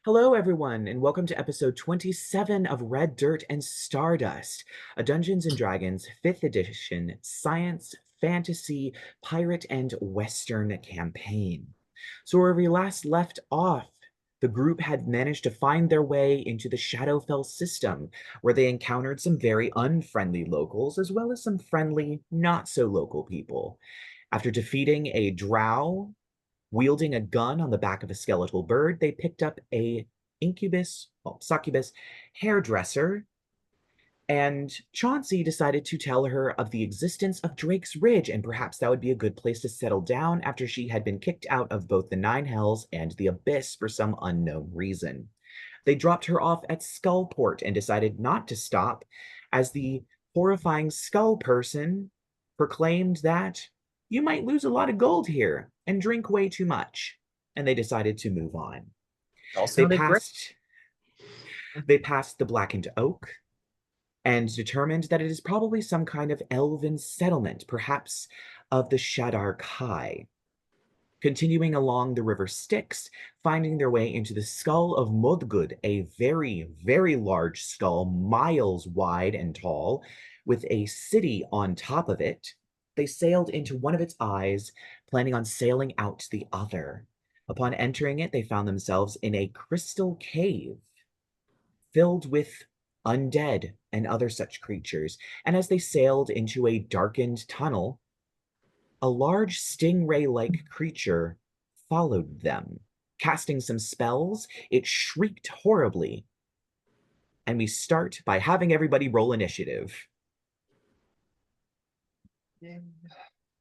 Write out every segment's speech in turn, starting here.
Hello, everyone, and welcome to episode 27 of Red Dirt and Stardust, a Dungeons and Dragons 5th edition science, fantasy, pirate, and western campaign. So, where we last left off, the group had managed to find their way into the Shadowfell system, where they encountered some very unfriendly locals, as well as some friendly, not-so-local people. After defeating a drow wielding a gun on the back of a skeletal bird, they picked up a succubus hairdresser, and Chauncey decided to tell her of the existence of Drake's Ridge, and perhaps that would be a good place to settle down after she had been kicked out of both the Nine Hells and the Abyss for some unknown reason. They dropped her off at Skullport and decided not to stop, as the horrifying skull person proclaimed that you might lose a lot of gold here and drink way too much. And they decided to move on. All They sounded great. passed the Blackened Oak and determined that it is probably some kind of elven settlement, perhaps of the Shadark High. Continuing along the river Styx, finding their way into the skull of Modgud, a very, very large skull, miles wide and tall, with a city on top of it. They sailed into one of its eyes, planning on sailing out the other. Upon entering it, they found themselves in a crystal cave filled with undead and other such creatures. And as they sailed into a darkened tunnel, a large stingray-like creature followed them. Casting some spells, it shrieked horribly. And we start by having everybody roll initiative.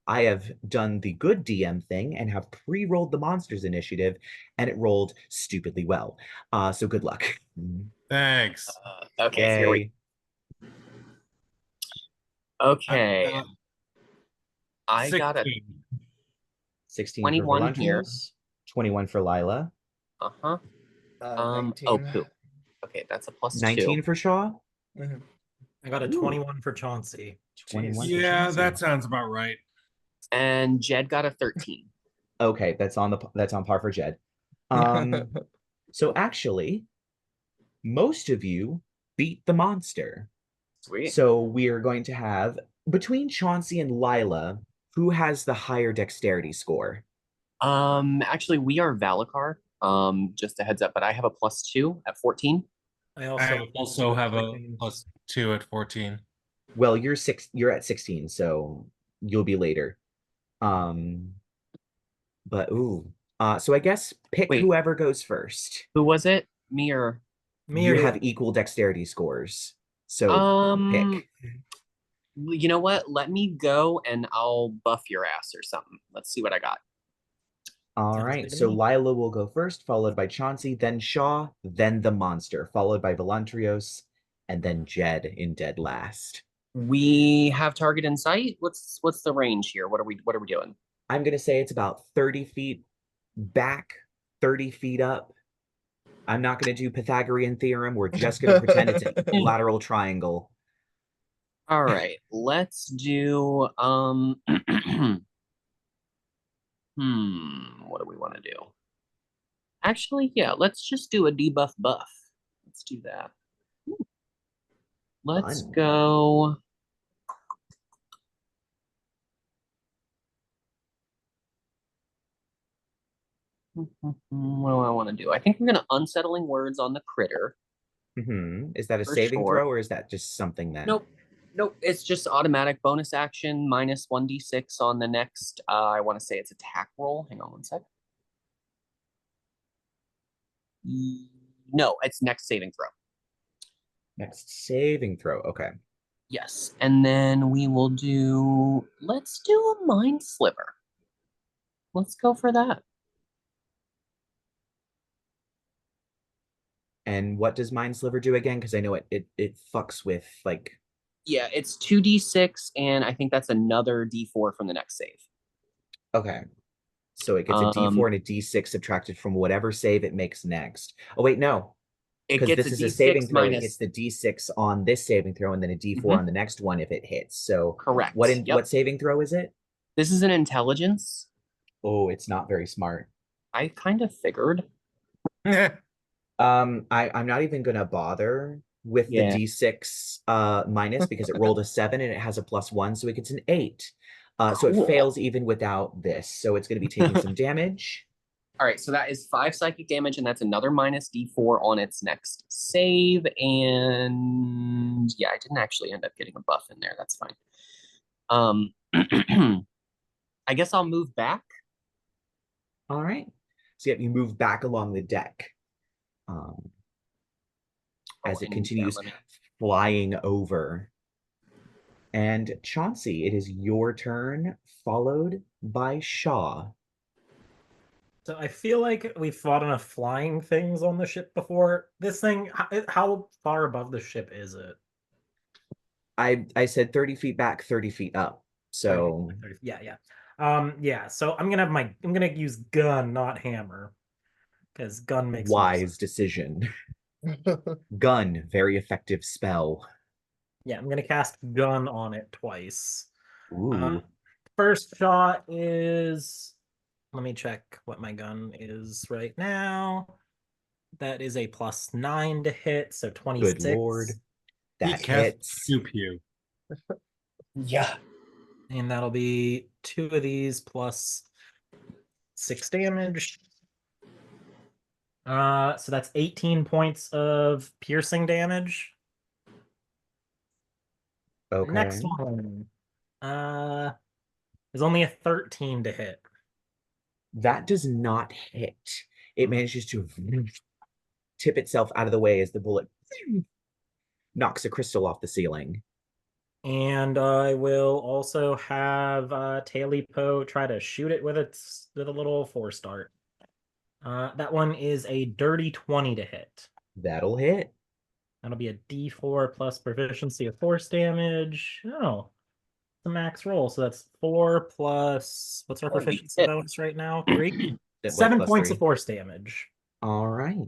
I have done the good DM thing and have pre-rolled the monsters initiative, and it rolled stupidly well. So good luck. Thanks. Okay, here we. Okay, I got a 16 for 21 here. Velantrios, 21 for Lyla. Oh, 19. poop. Okay, that's a plus 19 2. for Shaw. Mhm. I got a Ooh. 21 for Chauncey. 21 for Yeah, Chauncey. that sounds about right. And Jed got a 13. Okay, that's on par for Jed. So actually, most of you beat the monster. Sweet. So we are going to have, between Chauncey and Lyla, who has the higher dexterity score? Actually, we are Valacar. Just a heads up, but I have a plus 2 at 14. I I also have a 14. plus 2 at 14. Well, you're at 16, so you'll be later. But ooh. So I guess pick Wait. whoever goes first. Who was it? Me or? You have equal dexterity scores. So pick. You know what? Let me go and I'll buff your ass or something. Let's see what I got. All right, so Lyla will go first, followed by Chauncey, then Shaw, then the monster, followed by Velantrios, and then Jed in dead last. We have target in sight. What's the range here? What are we doing? I'm gonna say it's about 30 feet back, 30 feet up. I'm not gonna do Pythagorean theorem. We're just gonna pretend it's a lateral triangle. All right, let's do what do we want to do? Actually, yeah, let's just do a debuff buff. Let's do that. Let's go. What do I want to do? I think I'm going to unsettling words on the critter. Is that a saving throw, or is that just something that... Nope, it's just automatic bonus action, minus 1d6 on the next, I want to say it's attack roll. Hang on one sec. No, it's next saving throw. Next saving throw, okay. Yes, and then we will do, let's do a mind sliver. Let's go for that. And what does Mind Sliver do again? Because I know it fucks with, like... Yeah, it's 2d6, and I think that's another d4 from the next save. Okay. So it gets a d4 and a d6 subtracted from whatever save it makes next. Oh, wait, no. Because this is a saving throw. It gets the d6 on this saving throw and then a d4 on the next one if it hits. So correct. What saving throw is it? This is an intelligence. Oh, it's not very smart. I kind of figured. I'm not even gonna bother with the Yeah. D6 minus because it rolled a 7 and it has a +1, so it gets an 8. So it Cool. fails even without this. So it's gonna be taking some damage. All right, so that is 5 psychic damage, and that's another minus D4 on its next save. And yeah, I didn't actually end up getting a buff in there. That's fine. I guess I'll move back. All right. So yeah, you move back along the deck. As it and continues let me- flying over. And Chauncey, it is your turn, followed by Shaw. So I feel like we fought enough flying things on the ship before. This thing, how far above the ship is it? I said 30 feet back, 30 feet up. So Yeah. Yeah. So I'm gonna use gun, not hammer, because gun makes more sense. wise decision. Gun, very effective spell. Yeah, I'm gonna cast gun on it twice. Ooh. First shot is, let me check what my gun is right now. That is a +9 to hit, so 26. Good lord. He That cast hits. Pew Pew. Yeah. And that'll be 2 of these plus 6 damage. So that's 18 points of piercing damage. Okay. Next one is only a 13 to hit. That does not hit. It manages to tip itself out of the way as the bullet knocks a crystal off the ceiling. And I will also have Tailipo try to shoot it with a little 4-start. That one is a dirty 20 to hit. That'll hit. That'll be a D4 plus proficiency of force damage. Oh, the max roll. So that's 4 plus, what's our proficiency bonus right now? 3? 7 points of force damage. All right.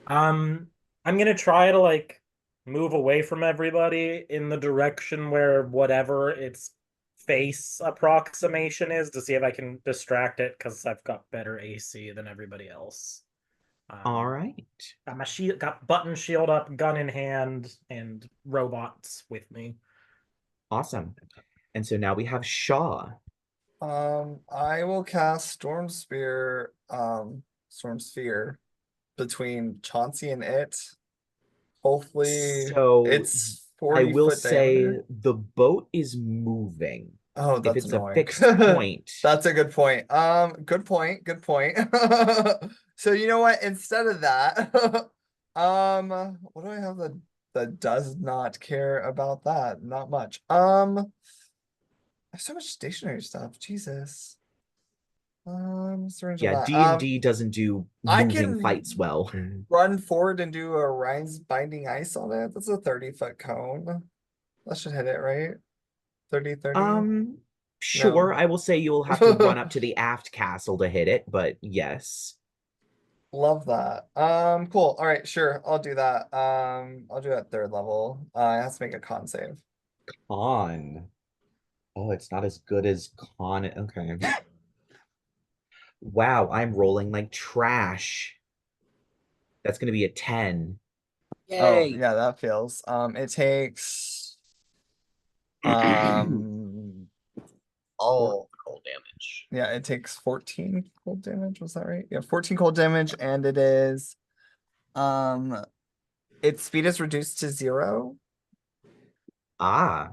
I'm gonna try to like move away from everybody in the direction where whatever its face approximation is to see if I can distract it because I've got better AC than everybody else. All right. Got my shield, got button shield up, gun in hand, and robots with me. Awesome. And so now we have Shaw. I will cast Storm Sphere between Chauncey and it. Hopefully, So it's I 40 will foot say diameter. the boat is moving. Oh, If that's it's annoying. a fixed point. That's a good point. Good point. Good point. So you know what? Instead of that, what do I have that does not care about that? Not much. I have so much stationary stuff. Jesus. Syringe of Yeah, that. D&D doesn't do I moving can fights well. run forward and do a Rhine's binding ice on it. That's a 30-foot cone. That should hit it, right? 30. Sure, I will say you'll have to run up to the aft castle to hit it, but yes. Love that. Cool. All right, sure. I'll do that. I'll do it at 3rd level. It has to make a con save. Con. Oh, it's not as good as con. Okay. Wow, I'm rolling like trash. That's going to be a 10. Oh, Yay. yeah, that feels. It takes All cold damage. yeah, it takes 14 cold damage. Was that right? Yeah, 14 cold damage, and it is its speed is reduced to 0. Ah,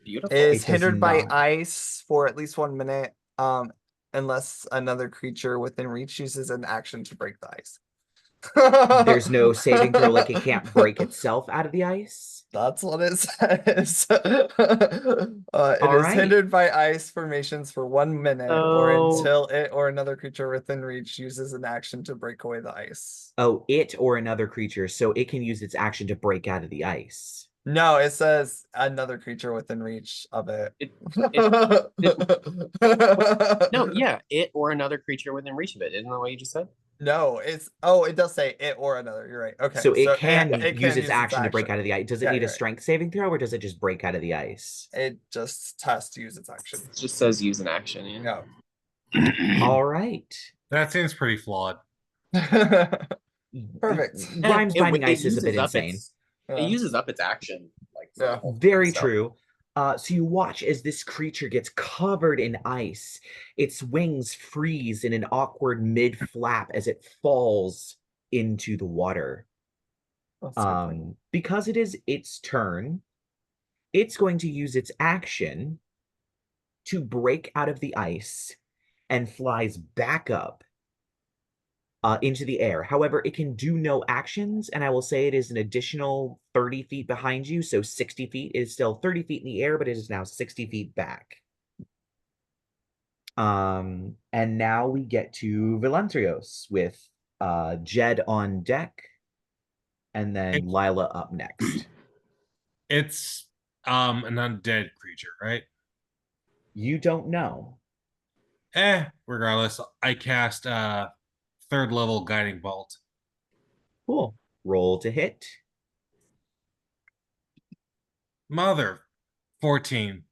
Beautiful. Is It does hindered by not. ice for at least 1 minute. Unless another creature within reach uses an action to break the ice. There's no saving throw, like it can't break itself out of the ice. That's what it says. It All is right. hindered by ice formations for 1 minute or So- until it or another creature within reach uses an action to break away the ice. Oh, it or another creature, so it can use its action to break out of the ice. No, it says another creature within reach of it. No, yeah, it or another creature within reach of it. Isn't that what you just said? No, it does say it or another. You're right. Okay. So it can it use can its action to break out of the ice. Does it Yeah, need a you're right. strength saving throw, or does it just break out of the ice? It just has to use its action. It just says use an action. Yeah. No. All right. That seems pretty flawed. Perfect. Rhymes binding ice is a uses bit up insane. It uses up its action. Like for Yeah. the whole Very thing, so- true. So you watch as this creature gets covered in ice. Its wings freeze in an awkward mid-flap as it falls into the water. That's a good point. Because it is its turn, it's going to use its action to break out of the ice and flies back up into the air. However, it can do no actions, and I will say it is an additional 30 feet behind you, so 60 feet. It is still 30 feet in the air, but it is now 60 feet back. And now we get to Velantrios with Jed on deck, and then Lyla up next. It's an undead creature, right? You don't know. Regardless, I cast 3rd level guiding bolt. Cool. Roll to hit. Mother 14.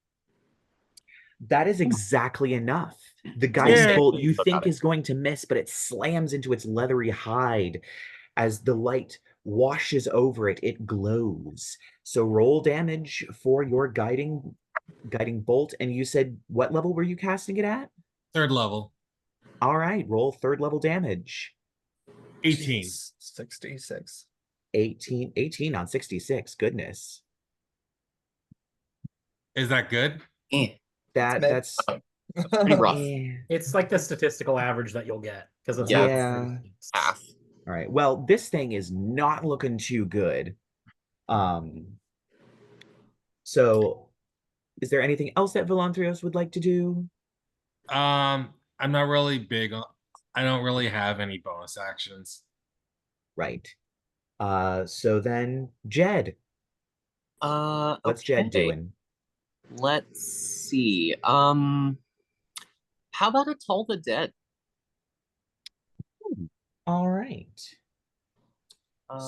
That is exactly enough. The guiding Yeah. bolt you Got think it. is going to miss, but it slams into its leathery hide. As the light washes over it, it glows. So roll damage for your guiding bolt. And you said what level were you casting it at? 3rd level. All right, roll 3rd level damage. 18. 66. 18 on 66. Goodness. Is that good? Eh, That's pretty rough. eh. It's like the statistical average that you'll get because it's Yeah. Yeah. Half. All right. Well, this thing is not looking too good. So is there anything else that Velantrios would like to do? I'm not really big on. I don't really have any bonus actions. Right. So then Jed, what's Jed Okay. doing? Let's see. How about a Toll the Dead? All right.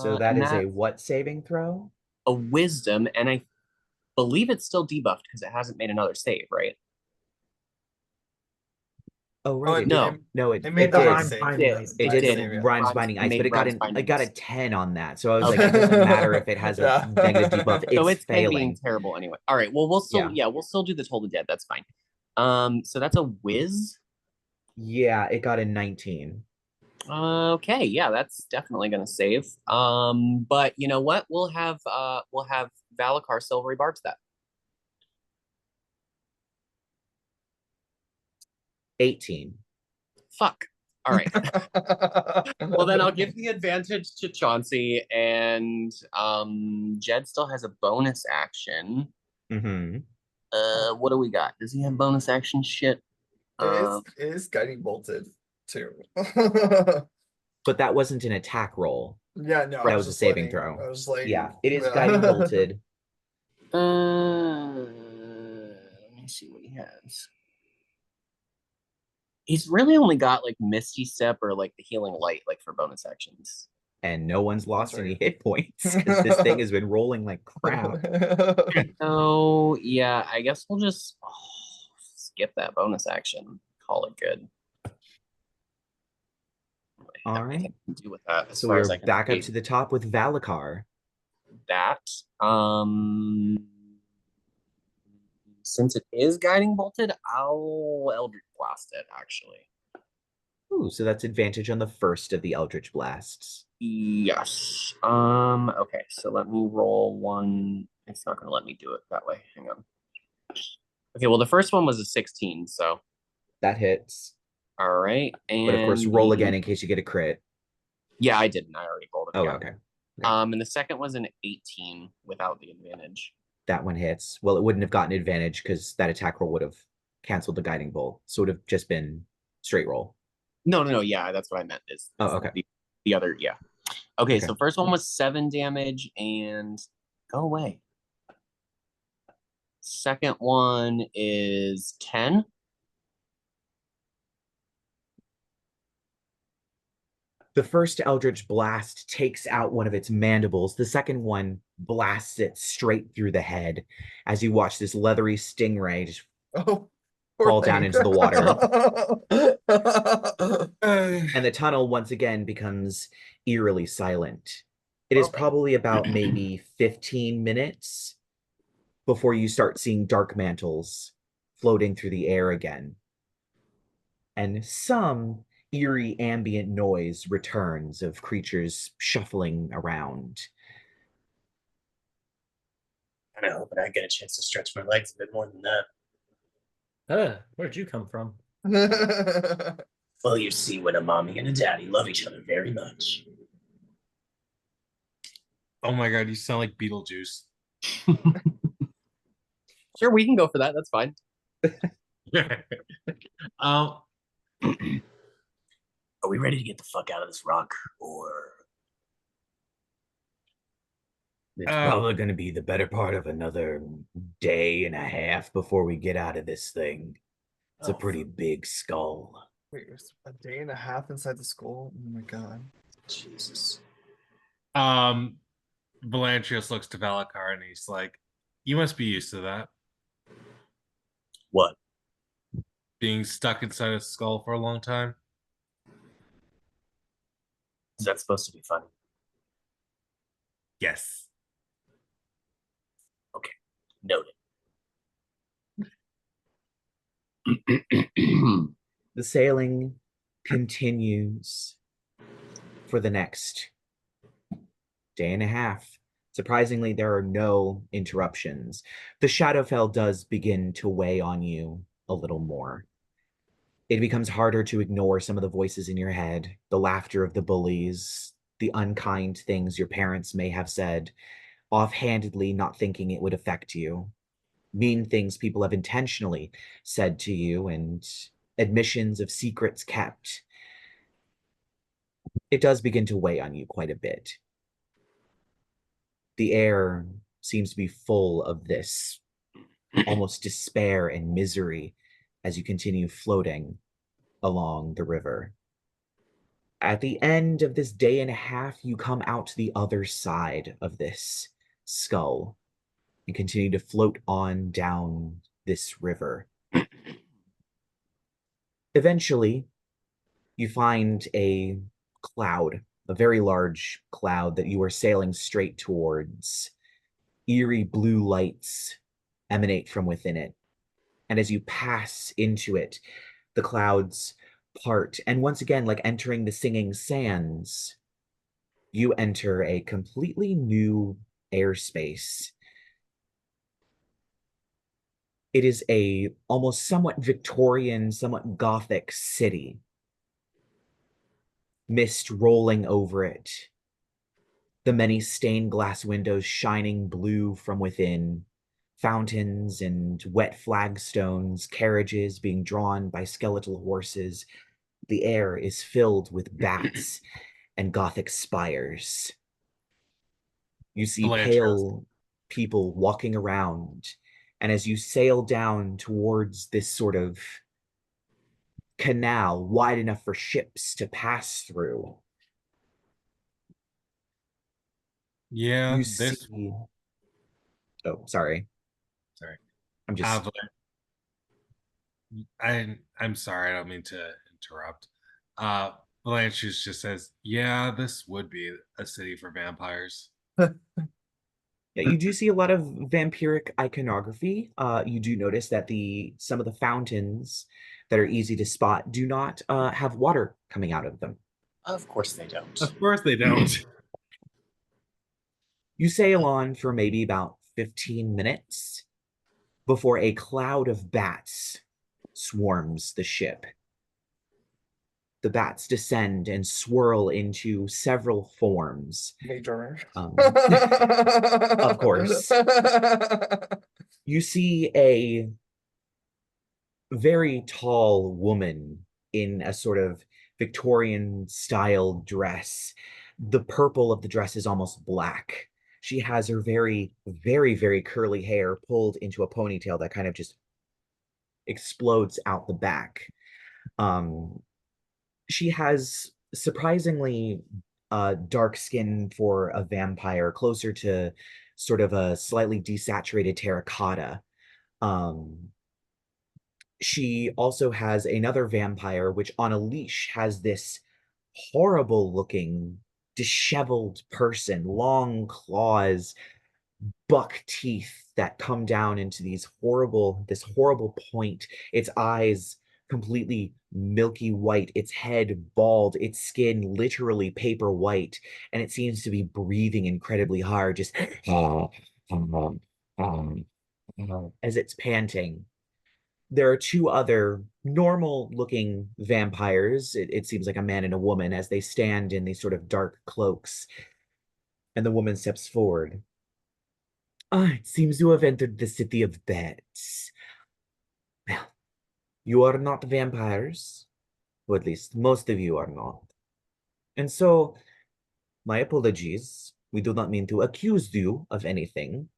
So that and is a that's what saving throw? a wisdom, and I believe it's still debuffed because it hasn't made another save, right? Oh, right. It no. did. No, it made the did. rhyme binding ice. It It did did. rhymes binding ice, but it got Binding I got a ice. 10 on that. So I was Okay. like, it doesn't matter if it has a Yeah. negative debuff. So It's being failing. terrible anyway. All right. Well, we'll still we'll still do the Toll the Dead. That's fine. So that's a whiz. Yeah, it got a 19. Okay, yeah, that's definitely gonna save. But you know what? We'll have Valacar Silvery Barbs that. 18. Fuck. All right. Well, then I'll give the advantage to Chauncey, and Jed still has a bonus action. Mm-hmm. What do we got? Does he have bonus action shit? It is guiding bolted too. But that wasn't an attack roll. Yeah, no, That I was a just saving letting- throw. I was like, Yeah, it is yeah. guiding bolted. Let me see what he has. He's really only got like Misty Step or like the Healing Light, like for bonus actions. And no one's lost That's any right. hit points because this thing has been rolling like crap. So yeah, I guess we'll just skip that bonus action. Call it good. All Everything right. to do with that, as So far as I we're can back up see. to the top with Valacar. That. Since it is guiding bolted, I'll Eldritch Blast it actually. Ooh, so that's advantage on the first of the Eldritch Blasts. Yes. Okay, so let me roll one. It's not gonna let me do it that way. Hang on. Okay, well the first one was a 16, so That hits. all right. And But of course, roll again in case you get a crit. Yeah, I didn't. I already rolled it Oh, again. okay. And the second was an 18 without the advantage. That one hits. Well, it wouldn't have gotten advantage because that attack roll would have canceled the guiding bolt. So it would have just been straight roll. No. Yeah, that's what I meant. Is Oh, okay. The other, yeah. Okay, Okay. so first one was 7 damage and go away. Second one is 10. The first Eldritch Blast takes out one of its mandibles. The second one blasts it straight through the head as you watch this leathery stingray just Oh, Poor fall down thing. into the water. Uh, And the tunnel once again becomes eerily silent. It is Okay. probably about maybe 15 minutes before you start seeing dark mantles floating through the air again. And some eerie ambient noise returns of creatures shuffling around. I know, but I get a chance to stretch my legs a bit more than that. Where'd you come from? Well, you see, when a mommy and a daddy love each other very much. oh my god, you sound like Beetlejuice. Sure, we can go for that. That's fine. um, Are we ready to get the fuck out of this rock, or It's probably going to be the better part of another day and a half before we get out of this thing. It's a pretty big skull. Wait, it's a day and a half inside the school? Oh my god. Jesus? Velantrios looks to Valakar and he's like, "You must be used to that, What? being stuck inside a skull for a long time." Is that supposed to be funny? Yes. Noted. The sailing continues for the next day and a half. Surprisingly, there are no interruptions. The Shadowfell does begin to weigh on you a little more. It becomes harder to ignore some of the voices in your head, the laughter of the bullies, the unkind things your parents may have said, offhandedly not thinking it would affect you, mean things people have intentionally said to you, and admissions of secrets kept. It does begin to weigh on you quite a bit. The air seems to be full of this almost despair and misery as you continue floating along the river. At the end of this day and a half, you come out to the other side of this skull and continue to float on down this river. Eventually, you find a cloud, a very large cloud that you are sailing straight towards. Eerie blue lights emanate from within it. And as you pass into it, the clouds part. And once again, like entering the singing sands, you enter a completely new airspace. It is a almost somewhat Victorian, somewhat Gothic city. Mist rolling over it. The many stained glass windows shining blue from within. Fountains and wet flagstones, carriages being drawn by skeletal horses. The air is filled with bats and Gothic spires. You see Velantrios. pale people walking around, and as you sail down towards this sort of canal wide enough for ships to pass through, Yeah, you this. see. Oh, sorry. Sorry. I'm just. I'm sorry. I don't mean to interrupt. Velantrios just says, "Yeah, this would be a city for vampires." Yeah, you do see a lot of vampiric iconography. You do notice that some of the fountains that are easy to spot do not have water coming out of them. Of course they don't. Of course they don't. You sail on for maybe about 15 minutes before a cloud of bats swarms the ship. The bats descend and swirl into several forms. Major. Of course. You see a very tall woman in a sort of Victorian style dress. The purple of the dress is almost black. She has her very, very, very curly hair pulled into a ponytail that kind of just explodes out the back. She has surprisingly dark skin for a vampire, closer to sort of a slightly desaturated terracotta. she also has another vampire, which on a leash has this horrible looking, disheveled person, long claws, buck teeth that come down into this horrible point, its eyes completely milky white, its head bald, its skin literally paper white, and it seems to be breathing incredibly hard, just as it's panting. There are two other normal looking vampires. It seems like a man and a woman as they stand in these sort of dark cloaks. And the woman steps forward. Ah, it seems you have entered the city of beds. Well, you are not vampires, or at least most of you are not. And so, my apologies. We do not mean to accuse you of anything,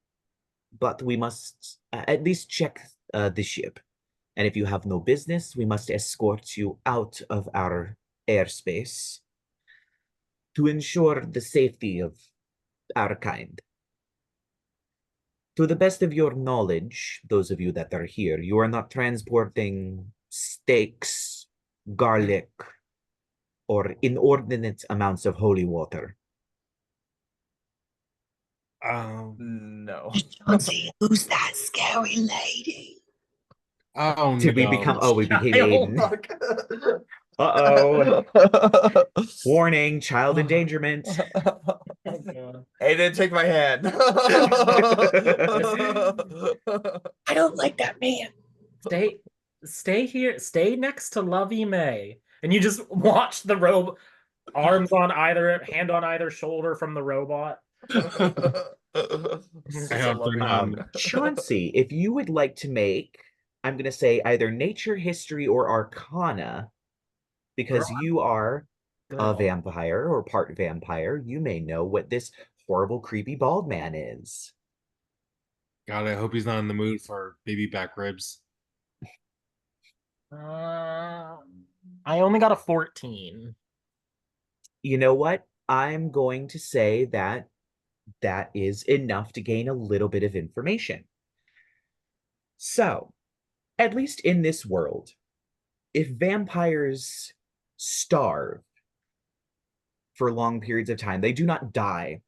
but we must at least check the ship. And if you have no business, we must escort you out of our airspace to ensure the safety of our kind. To the best of your knowledge, those of you that are here, you are not transporting steaks, garlic, or inordinate amounts of holy water. No. Chauncey, who's that scary lady? Oh Did we no. become? Oh, we became Child. Aiden. Fuck. Uh-oh. Warning, child endangerment. Hey, didn't take my hand. I don't like that man. Stay here, stay next to Lovey May. And you just watch the arms on either hand on either shoulder from the robot. I hope they're not. Chauncey, if you would like to make, I'm going to say either nature, history, or arcana, because you are a vampire or part vampire, you may know what this horrible, creepy bald man is. God, I hope he's not in the mood for baby back ribs. I only got a 14. You know what? I'm going to say that that is enough to gain a little bit of information. So, at least in this world, if vampires starve for long periods of time, they do not die.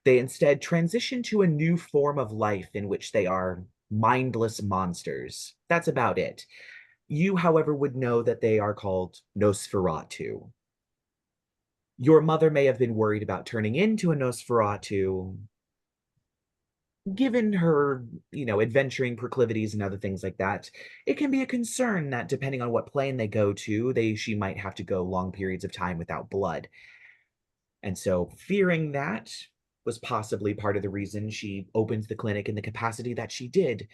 They instead transition to a new form of life in which they are mindless monsters. That's about it. You, however, would know that they are called Nosferatu. Your mother may have been worried about turning into a Nosferatu, given her, adventuring proclivities and other things like that. It can be a concern that depending on what plane they go to, she might have to go long periods of time without blood. And so fearing that was possibly part of the reason she opened the clinic in the capacity that she did.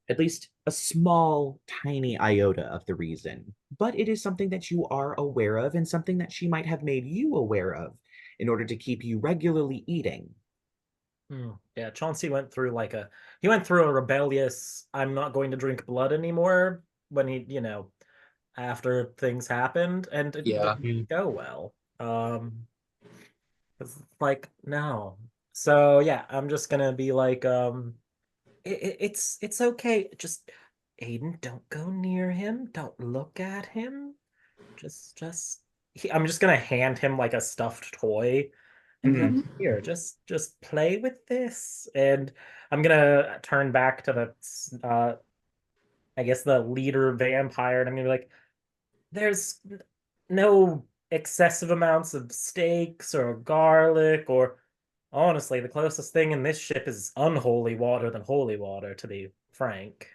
At least a small, tiny iota of the reason. But it is something that you are aware of and something that she might have made you aware of in order to keep you regularly eating. Yeah, Chauncey went through a rebellious, I'm not going to drink blood anymore when he, after things happened, and it didn't go well. It's like, no. So yeah, I'm just gonna be like, it's okay. Just Aiden, don't go near him. Don't look at him. I'm just gonna hand him like a stuffed toy and be like, here, just play with this. And I'm gonna turn back to the I guess the leader vampire, and I'm gonna be like, there's no excessive amounts of steaks or garlic, or honestly, the closest thing in this ship is unholy water than holy water, to be frank.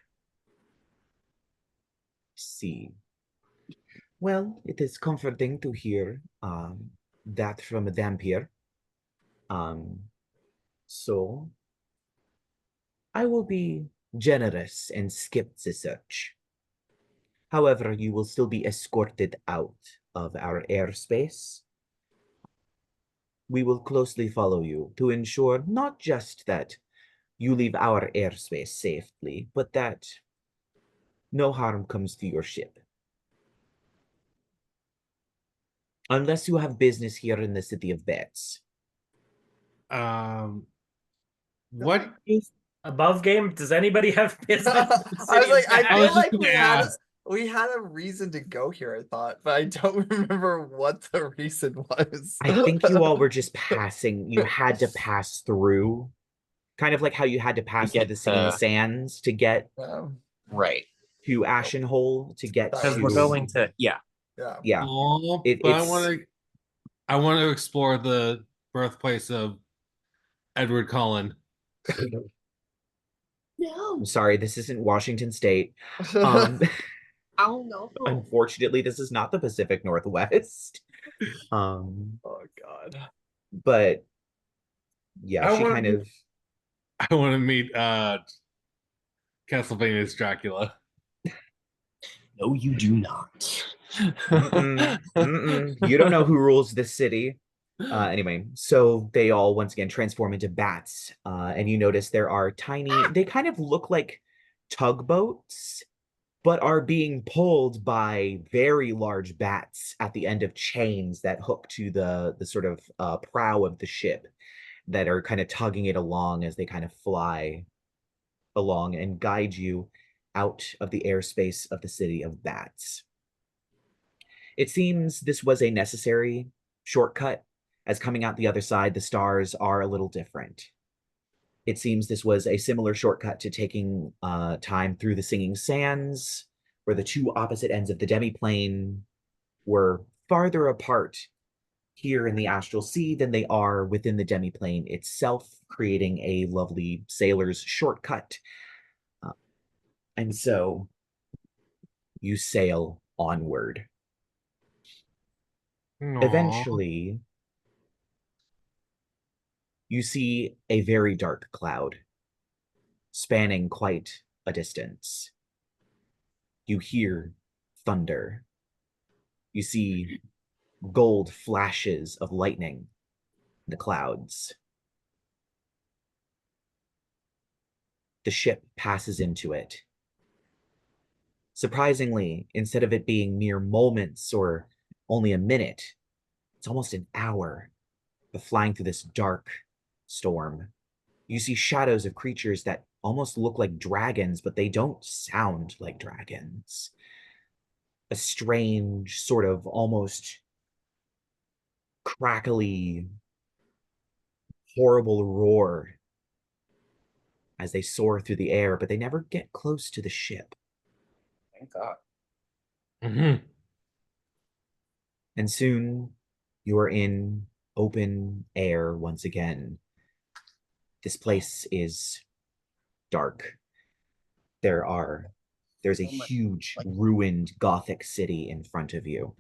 See. Well, it is comforting to hear that from a Dhampir. So I will be generous and skip the search. However, you will still be escorted out of our airspace. We will closely follow you to ensure not just that you leave our airspace safely, but that no harm comes to your ship. Unless you have business here in the city of Bats. What Above game, does anybody have business? I was like, I I was feel just like gonna we had a reason to go here, I thought, but I don't remember what the reason was. I think you all were just passing. You had to pass through, kind of like how you had to pass through get the Singing to- Sands to get Right. to Ashenhold to get That Because to we're going to, yeah. Yeah. yeah. Oh, It- but it's I want to explore the birthplace of Edward Cullen. No. I'm sorry, this isn't Washington State. Um, Oh no. unfortunately, this is not the Pacific Northwest. Oh God. But yeah, I she wanna kind be- of I want to meet Castlevania's Dracula. No, you do not. you don't know who rules this city. Anyway, so they all once again transform into bats, and you notice there are tiny. They kind of look like tugboats, but are being pulled by very large bats at the end of chains that hook to the sort of prow of the ship, that are kind of tugging it along as they kind of fly along and guide you out of the airspace of the city of bats. It seems this was a necessary shortcut, as coming out the other side, the stars are a little different. It seems this was a similar shortcut to taking time through the Singing Sands, where the two opposite ends of the demiplane were farther apart here in the Astral Sea than they are within the demiplane itself, creating a lovely sailor's shortcut. And so you sail onward. Aw. Eventually, you see a very dark cloud spanning quite a distance. You hear thunder. You see gold flashes of lightning in the clouds. The ship passes into it. Surprisingly, instead of it being mere moments or only a minute, it's almost an hour of flying through this dark storm. You see shadows of creatures that almost look like dragons, but they don't sound like dragons. A strange, sort of almost crackly, horrible roar as they soar through the air, but they never get close to the ship. Thank God. Mhm. And soon you are in open air once again. This place is dark. There's a huge ruined Gothic city in front of you.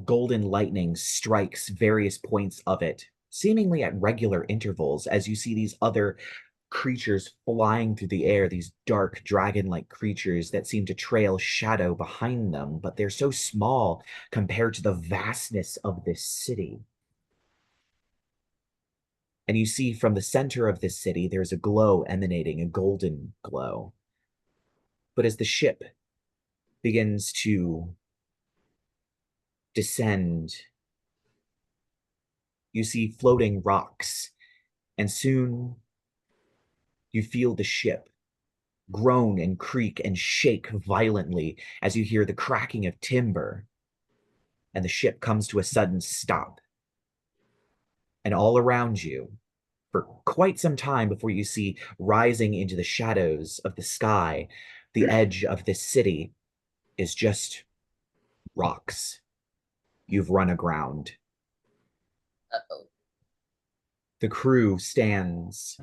Golden lightning strikes various points of it, seemingly at regular intervals, as you see these other creatures flying through the air, these dark dragon-like creatures that seem to trail shadow behind them, but they're so small compared to the vastness of this city. And you see from the center of this city, there's a glow emanating, a golden glow. But as the ship begins to descend, you see floating rocks, and soon you feel the ship groan and creak and shake violently as you hear the cracking of timber, and the ship comes to a sudden stop. And all around you, for quite some time before you see rising into the shadows of the sky, the edge of this city is just rocks. You've run aground. Uh-oh. The crew stands.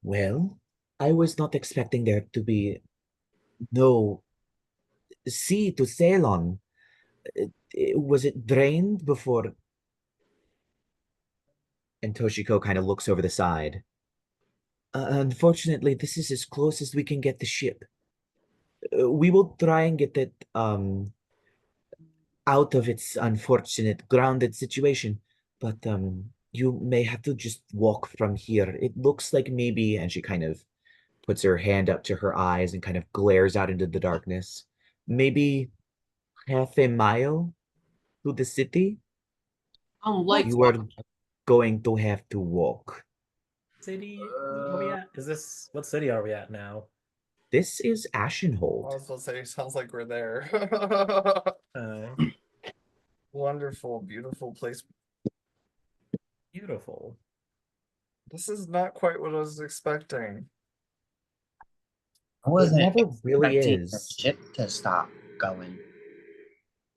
Well, I was not expecting there to be no sea to sail on. Was it drained before? And Toshiko kind of looks over the side. Unfortunately, this is as close as we can get the ship. We will try and get it out of its unfortunate grounded situation, but you may have to just walk from here. It looks like maybe, and she kind of puts her hand up to her eyes and kind of glares out into the darkness. Maybe half a mile to the city. Like You are going to have to walk. City are we at? What city are we at now? This is I Ashenhold. was gonna say, sounds like we're there. Uh, Wonderful, beautiful place. beautiful. This is not quite what I was expecting. I wasn't never really expecting the is. ship to stop going.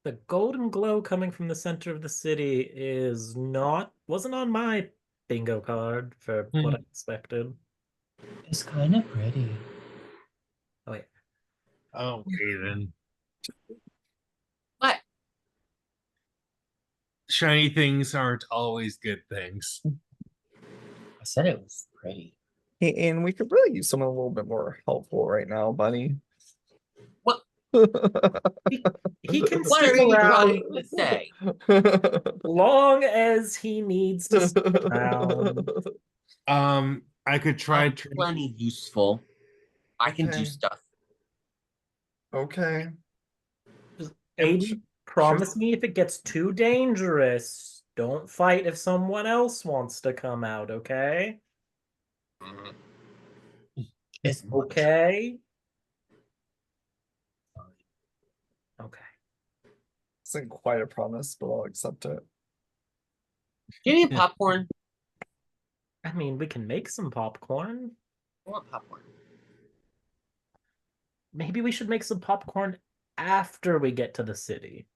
The golden glow coming from the center of the city wasn't on my bingo card for what I expected. It's kind of pretty. Oh wait. Oh, Aiden. What? Shiny things aren't always good things. I said it was pretty. Hey, and we could really use someone a little bit more helpful right now, Bunny. What? He can What stick are you around trying to say? long as he needs to stick around. I could try I'm turning. plenty useful. I can do Okay. stuff. Okay. Aiden, promise me if it gets too dangerous, don't fight if someone else wants to come out, okay? It's Okay. Okay. This isn't quite a promise, but I'll accept it. Do you need popcorn? I mean, we can make some popcorn. I want popcorn. Maybe we should make some popcorn after we get to the city.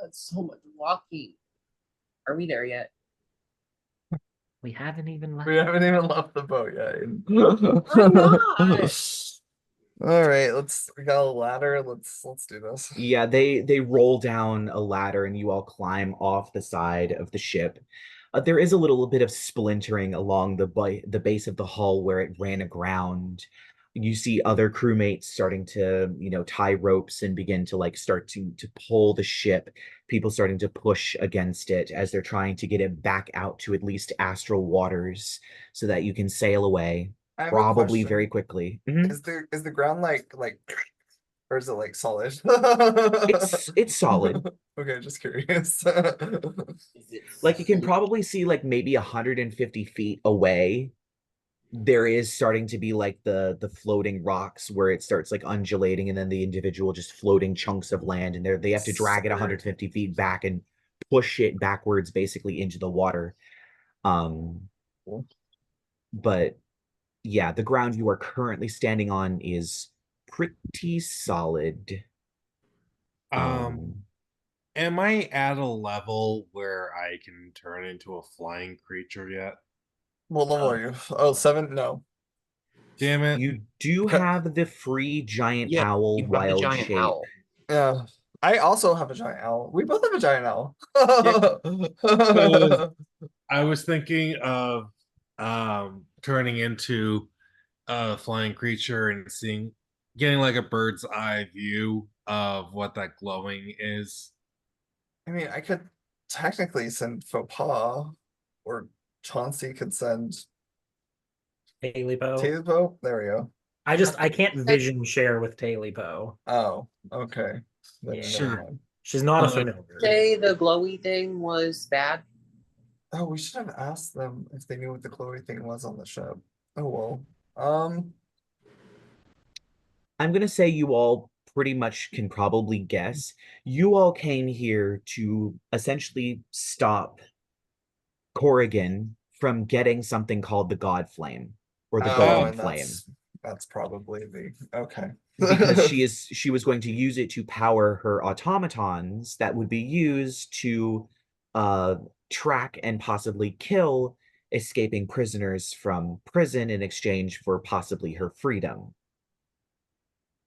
That's so much walking. Are we there yet? We haven't even left. We haven't even left the boat yet. Why not? All right, we got a ladder. Let's do this. Yeah, they roll down a ladder and you all climb off the side of the ship. There is a little bit of splintering along the base of the hull where it ran aground. You see other crewmates starting to, tie ropes and begin to start to pull the ship. People starting to push against it as they're trying to get it back out to at least astral waters so that you can sail away, I have a probably question. very quickly. Mhm. Is the ground like or is it like solid? It's solid. Okay, just curious. Is it Like you can probably see maybe 150 feet away. There is starting to be the floating rocks where it starts undulating and then the individual just floating chunks of land and they have to drag it Solid. 150 feet back and push it backwards basically into the water. But yeah, the ground you are currently standing on is pretty solid. Am I at a level where I can turn into a flying creature yet? What level are you? Oh, 7? No. Damn it. You do have the free giant owl you have the wild giant shape. owl. Yeah. I also have a giant owl. We both have a giant owl. So I was thinking of turning into a flying creature and getting like a bird's eye view of what that glowing is. I mean, I could technically send faux pas, or Chauncey could send Tailipo. Tailipo. There we go. I can't vision share with Tailipo. Oh, okay. Then Yeah. never Sure. mind. She's not a Uh, familiar. Say the glowy thing was bad. Oh, we should have asked them if they knew what the Chloe thing was on the ship. Oh well. I'm going to say you all pretty much can probably guess. You all came here to essentially stop Corrigan from getting something called the God Flame or the Golden and Flame. that's probably the okay. Because she was going to use it to power her automatons that would be used to track and possibly kill escaping prisoners from prison in exchange for possibly her freedom.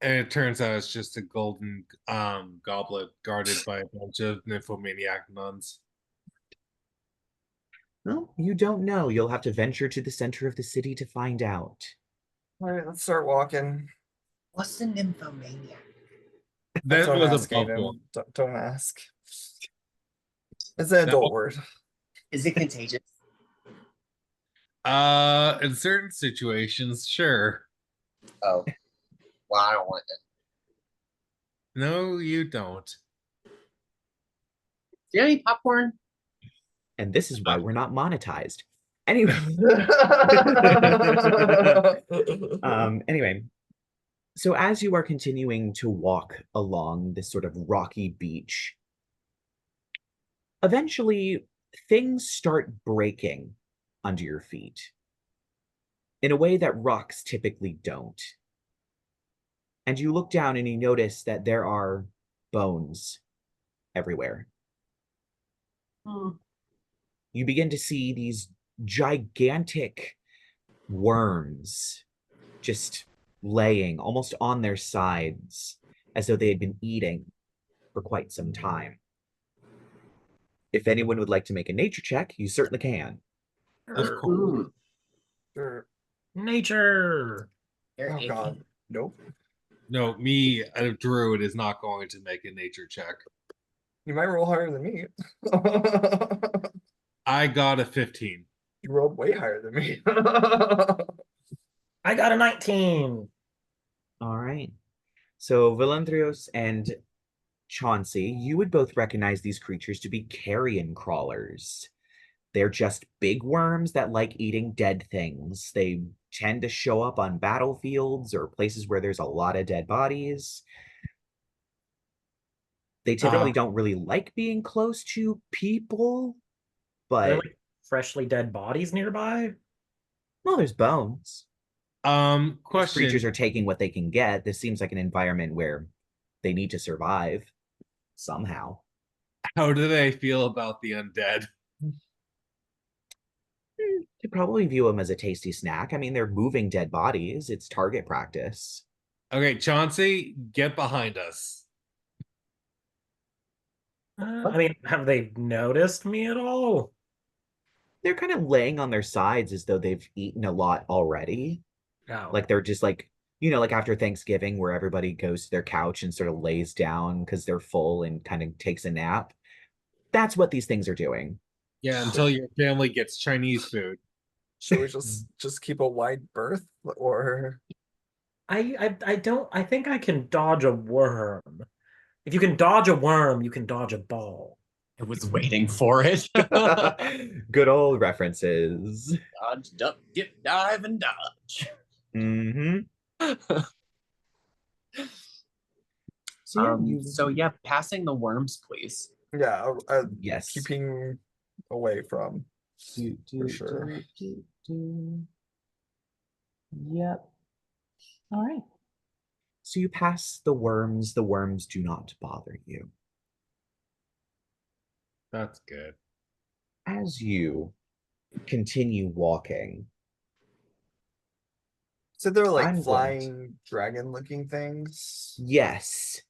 And it turns out it's just a golden goblet guarded by a bunch of nymphomaniac nuns. Well, you don't know. You'll have to venture to the center of the city to find out. All right, let's start walking. What's the nymphomaniac? That Don't was a ask, Aiden. bubble. Don't ask. It's an adult word. Is it contagious? In certain situations, sure. Oh. Well, I don't want it. No, you don't. Do you have any popcorn? And this is why we're not monetized. Anyway. Anyway. So as you are continuing to walk along this sort of rocky beach, eventually things start breaking under your feet in a way that rocks typically don't. And you look down and you notice that there are bones everywhere. You begin to see these gigantic worms just laying almost on their sides as though they had been eating for quite some time. If anyone would like to make a nature check, you certainly can. Of course. Sure. Nature. Oh god. Nope. No, me, a druid, is not going to make a nature check. You might roll higher than me. I got a 15. You rolled way higher than me. I got a 19. All right. So Velantrios and Chauncey, you would both recognize these creatures to be carrion crawlers. They're just big worms that like eating dead things. They tend to show up on battlefields or places where there's a lot of dead bodies. They typically don't really like being close to people, Are there but like freshly dead bodies nearby? well, there's bones. These Question. creatures are taking what they can get. This seems like an environment where they need to survive somehow. How do they feel about the undead? You probably view them as a tasty snack. I mean, they're moving dead bodies. It's target practice. Okay, Chauncey, get behind us. I mean, have they noticed me at all? They're kind of laying on their sides as though they've eaten a lot already. No. Like they're just like, like after Thanksgiving where everybody goes to their couch and sort of lays down because they're full and kind of takes a nap. That's what these things are doing. Yeah, until your family gets Chinese food. Should we just keep a wide berth, or I think I can dodge a worm. If you can dodge a worm, you can dodge a ball. I was waiting for it. Good old references. Dodge, duck, dip, dive, and dodge. Mm-hmm. So yeah, passing the worms, please. yeah, Yes. keeping away from for sure. Yep. All right. So you pass the worms. The worms do not bother you. That's good. As you continue walking, So they're like I'm going flying dragon-looking things. yes,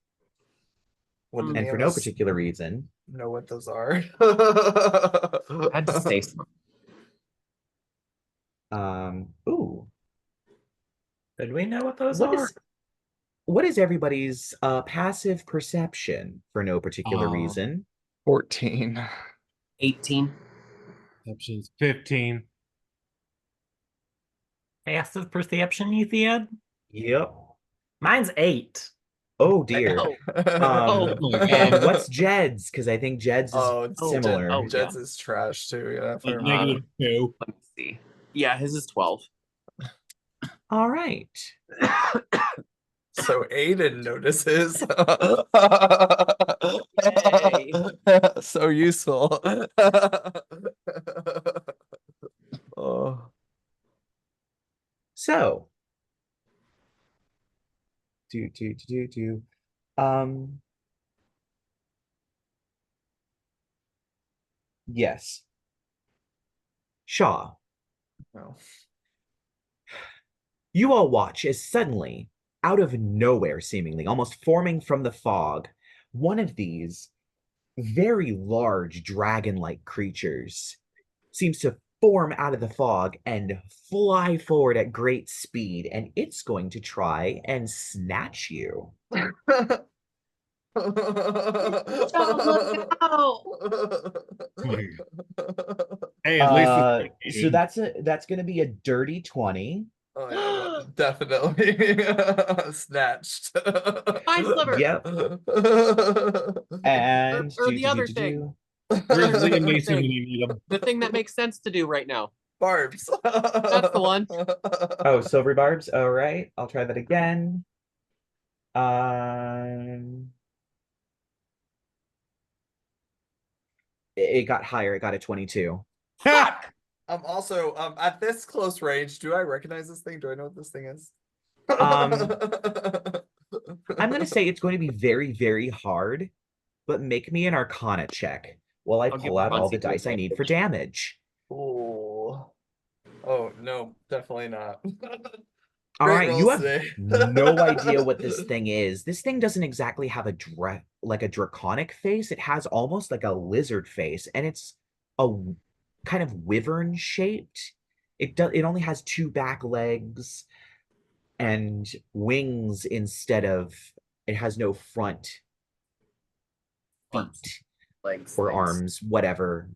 Would and any for of no us particular reason. know what those are? I had to say something. Ooh. Did we know what those are? What is everybody's passive perception for no particular reason? 14. 18. Options 15. Passive perception, you said? Yep. Mine's 8. Oh dear. Oh my God. And what's Jed's? Because I think Jed's is it's similar. Jed's is trash too. Yeah, if I Like remember. -2. Let me see. Yeah, his is 12. All right. So Aiden notices. So useful. Oh. So, yes. Shaw, No. you all watch as suddenly, out of nowhere seemingly, almost forming from the fog, one of these very large dragon-like creatures seems to form out of the fog and fly forward at great speed, and it's going to try and snatch you. Don't look out! Hey, at least it's So that's going to be a dirty 20. Oh, yeah, definitely snatched. Eye sliver. Yep. And Or the other thing. Where's Liam Mason when Thing. you need him? The thing that makes sense to do right now. Barbs. That's the one. Oh, silver barbs. All right, I'll try that again. Um, it got higher. It got a 22. Fuck! I'm also at this close range. Do I recognize this thing? Do I know what this thing is? I'm gonna say it's going to be very, very hard, but make me an Arcana check while I I'll give pull out all the Chauncey dice I need for damage. Ooh. Oh no, definitely not. All Great right, you rolls have today. no idea what this thing is. This thing doesn't exactly have a like a draconic face. It has almost like a lizard face, and it's a kind of wyvern shaped. It only has two back legs and wings instead of it has no front Arms, feet legs, or things. arms, whatever.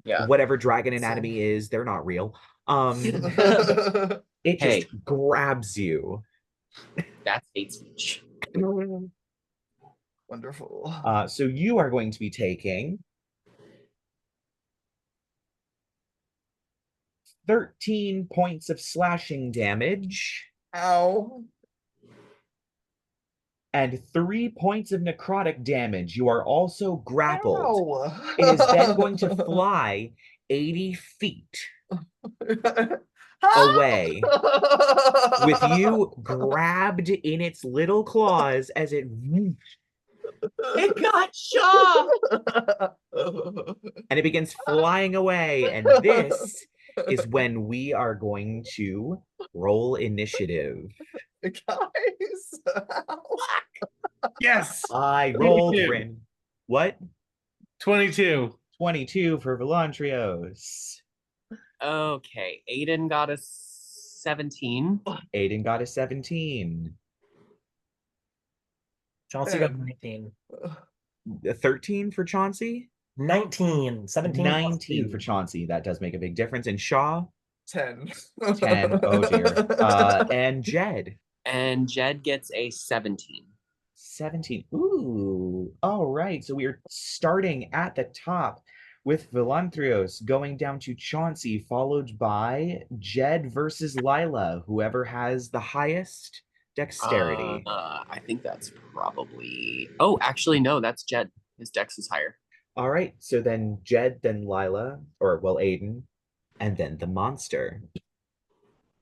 Yeah. Whatever dragon anatomy is, they're not real. It just Hey. grabs you. That's hate speech. Wonderful. So you are going to be taking 13 points of slashing damage Ow. and 3 points of necrotic damage. You are also grappled. Ow. It is then going to fly 80 feet away with you grabbed in its little claws as it got Shaw! and it begins flying away. And this is when we are going to roll initiative. Guys. Yes. I rolled 22. What? 22. 22 for Velantrios. Okay, Aiden got a 17. Aiden got a 17. Chauncey got 19. A 13 for Chauncey. 19. 17 plus 19 2. for Chauncey. That does make a big difference. And Shaw, 10. 10. Oh dear. And Jed, And Jed gets a 17. 17. Ooh. All right. So we are starting at the top with Velantrios going down to Chauncey, followed by Jed versus Lyla. Whoever has the highest dexterity. I think that's probably... Oh, actually, no, that's Jed. His dex is higher. All right. So then Jed, then Lyla, or well, Aiden, and then the monster.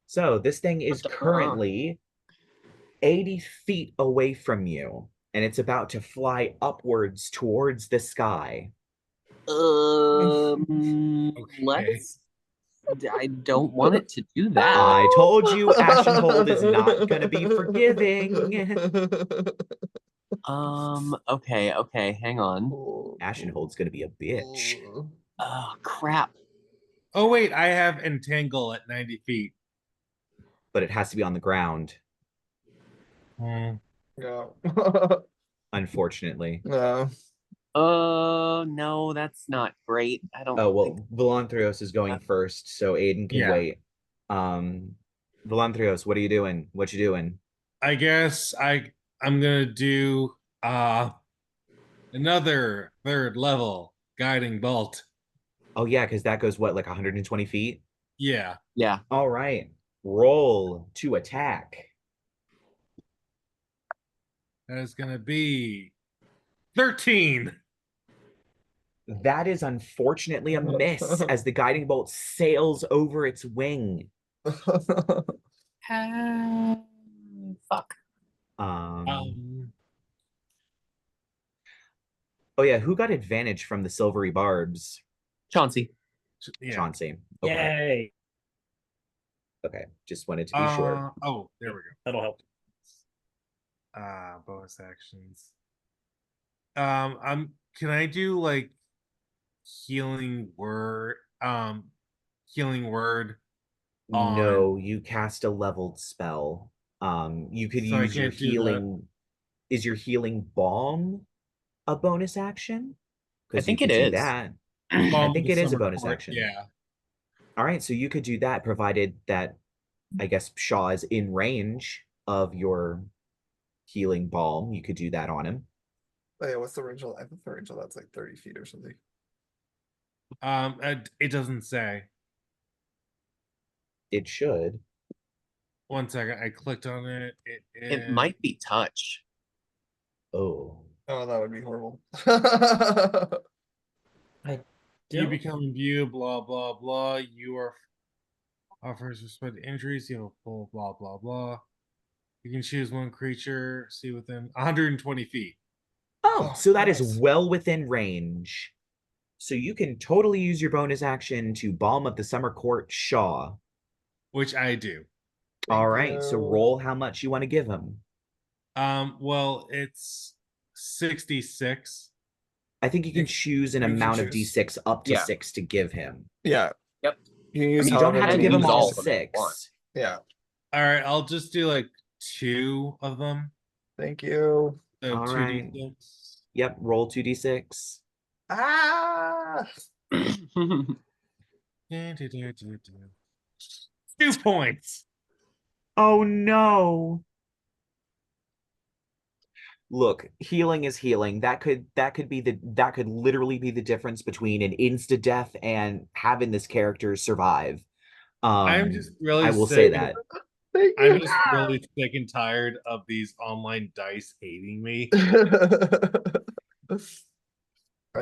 So this thing is currently 80 feet away from you, and it's about to fly upwards towards the sky. Let's... I don't want it to do that. I told you Ashenhold is not going to be forgiving. Okay, hang on. Ashenhold's going to be a bitch. Oh, crap. Oh, wait. I have Entangle at 90 feet. But it has to be on the ground, No. unfortunately. No. No, that's not great. I don't Oh, well, think... Velantrios is going first, so Aiden can Yeah. wait. Velantrios, what are you doing? What you doing? I guess I'm gonna do another third level guiding bolt. Oh, yeah, because that goes, what, like 120 feet? Yeah. Yeah. All right. Roll to attack. That is gonna be 13. That is unfortunately a miss as the guiding bolt sails over its wing. Fuck. Oh yeah, who got advantage from the silvery barbs? Chauncey. Yeah. Chauncey. Okay. Yay. Okay, just wanted to be sure. Oh, there we go. That'll help. Bonus actions. Can I do like healing word? Healing word. No, you cast a leveled spell. You could So I use your can't do that? healing. Is your healing balm a bonus action? I Because you think it could do is. that. Balm I of think the it is a Summer bonus Court, action. Yeah. All right, so you could do that provided that I guess Shaw is in range of your healing balm. You could do that on him. Oh, yeah, what's the range? I think the range of that's like 30 feet or something. It doesn't say. It should. 1 second, I clicked on it. It might be touch. Oh. Oh, that would be horrible. You become imbue, blah blah blah. You are offers respect to injuries. You have full blah blah blah. You can choose one creature, see within 120 feet. Oh, Oh, so that is nice. well within range. So you can totally use your bonus action to Balm of the Summer Court Shaw. Which I do. All Thank right, so you. roll how much you want to give him. Well, it's 66. I think you can choose an you can amount of choose. D6 up to Yeah. 6 to give him. Yeah. Yep. You can use You don't however have to many give him use all all of them if you want. 6. Yeah. All right, I'll just do like 2 of them. Thank you. So All 2d6. Yep, roll 2d6. Ah. 2 points. Oh no. Look, healing is healing. That could literally be the difference between an insta death and having this character survive. I'm just really I will sick. say that. Thank I'm you. just really sick and tired of these online dice hating me. I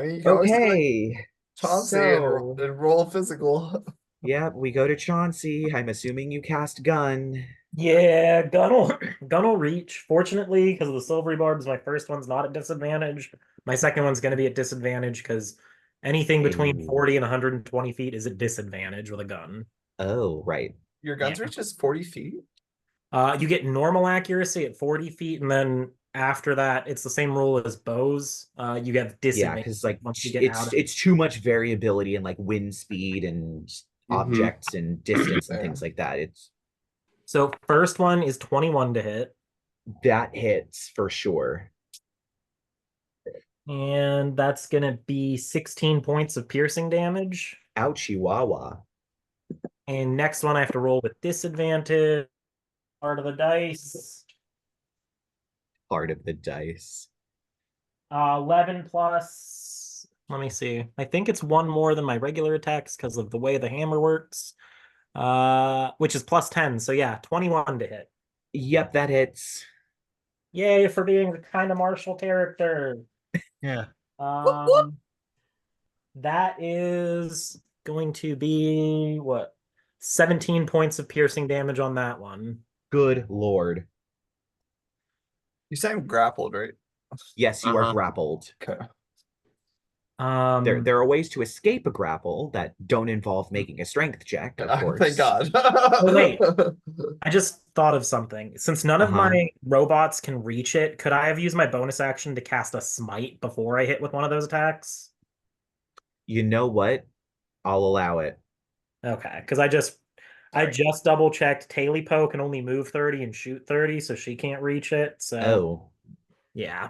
mean, you can always go Okay. Chauncey So, and roll physical. yeah, we go to Chauncey. I'm assuming you cast gun. Yeah, gun will reach. Fortunately, because of the silvery barbs, my first one's not at disadvantage. My second one's going to be at disadvantage because anything between Ooh. 40 and 120 feet is at disadvantage with a gun. Oh, right. Your gun's Yeah. reach is 40 feet. You get normal accuracy at 40 feet, and then after that, it's the same rule as bows. You get Yeah, disadvantage because like once you get out of it's too much variability in like wind speed and objects and distance and things like that. So first one is 21 to hit. That hits for sure. And that's going to be 16 points of piercing damage. Ouchie wawa. And next one I have to roll with disadvantage. Part of the dice. Part of the dice. 11 plus. Let me see. I think it's one more than my regular attacks because of the way the hammer works. Which is plus 10. So yeah, 21 to hit. Yep, that hits. Yay for being the kind of martial character. Yeah. That is going to be what? 17 points of piercing damage on that one. Good lord. You sound grappled, right? Yes, you are Uh-huh. grappled. Okay. There are ways to escape a grapple that don't involve making a strength check, of course. Thank God. Oh, wait. I just thought of something. Since none of my robots can reach it, could I have used my bonus action to cast a smite before I hit with one of those attacks? You know what? I'll allow it. Okay, because I just double checked. Talipo can only move 30 and shoot 30, so she can't reach it. So Oh. yeah.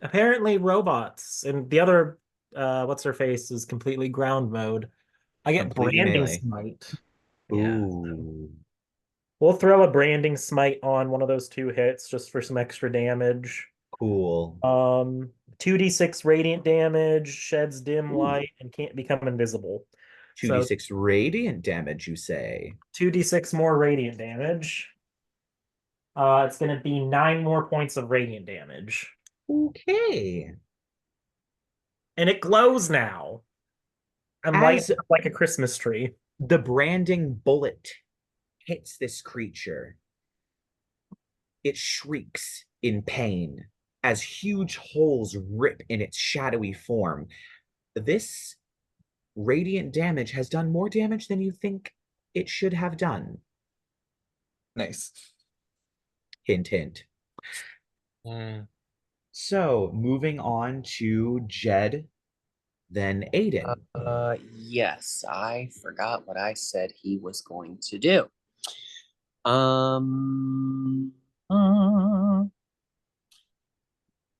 Apparently robots and the other what's her face is completely ground mode. I get Completely branding melee. smite. Yeah. Ooh. We'll throw a branding smite on one of those 2 hits just for some extra damage. Cool. 2d6 radiant damage, sheds dim Ooh. light, and can't become invisible. 2d6 radiant damage, you say? 2d6 more radiant damage. It's going to be 9 more points of radiant damage. Okay. And it glows now. I'm lighting up like a Christmas tree. The branding bullet hits this creature, it shrieks in pain as huge holes rip in its shadowy form. This radiant damage has done more damage than you think it should have done. Nice. Hint, hint. So, moving on to Jed, then Aiden. Yes, I forgot what I said he was going to do.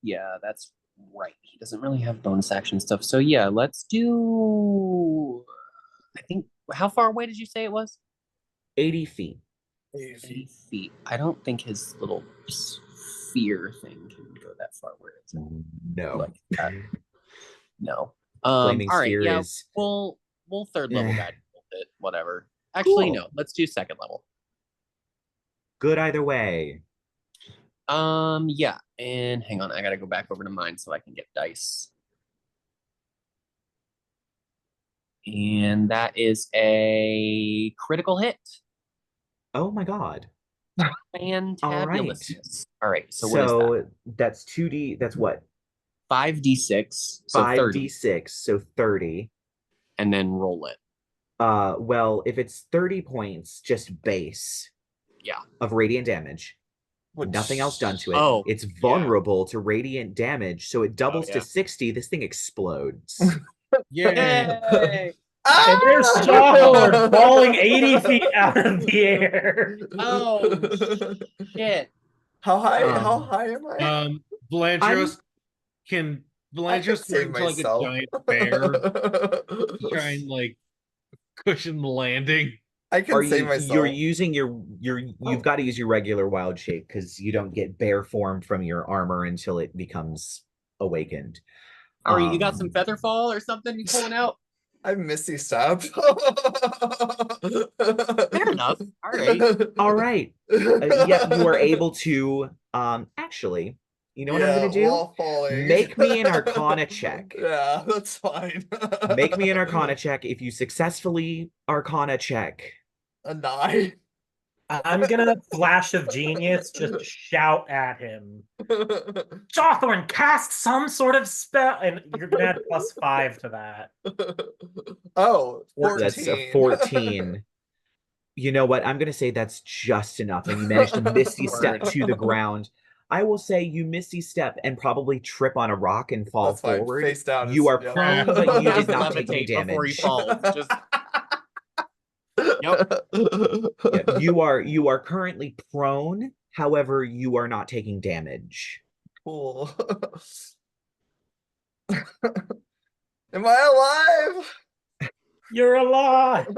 Yeah, that's right. He doesn't really have bonus action stuff. So yeah, let's do. I think. How far away did you say it was? 80 feet. 80 feet. I don't think his little sphere thing can go that far. Where it's No. like that. No. Flaming all right, sphere yeah, is we'll third level Eh. guide it, whatever. Actually, Cool. no, let's do second level. good either way. Yeah, and hang on, I gotta go back over to mine so I can get dice. And that is a critical hit. Oh my god. Fantabulous. All right, so what is that? That's 2D, that's what? 5d6, so 30, 5d6, so 30. and then roll it. Well, if it's 30 points, just base Yeah. of radiant damage. Which- Nothing else done to it. Oh, It's vulnerable to radiant damage, so it doubles yeah. to 60. This thing explodes. Yeah. Yay! And there's Shawthorn falling 80 feet out of the air. Oh, shit. How high? Um, How high am I? Velantrios can I can Velantrios save turn into like a myself. giant bear to try and like cushion the landing. I can save You're myself. using you've got to use your regular wild shape because you don't get bear form from your armor until it becomes awakened. All right, you got some feather fall or something you pulling out? I Misty Step. Fair enough. All right. All right. Yeah, you are able to actually, you know what I'm gonna do? While falling. Make me an Arcana check. Yeah, that's fine. Make me an Arcana check. If you successfully Arcana check, a 9. I'm gonna flash of genius just shout at him. Shawthorn, cast some sort of spell, and you're gonna add +5 to that. Oh, 14. that's a 14. You know what? I'm gonna say that's just enough, and you managed to Misty Step to the ground. I will say you Misty Step and probably trip on a rock and fall That's fine. forward. Face down. You are yeah. prone, but you did Just not take any levitate before he damage. falls. Just Yep. Yeah, you are currently prone. However, you are not taking damage. Cool. Am I alive? You're alive.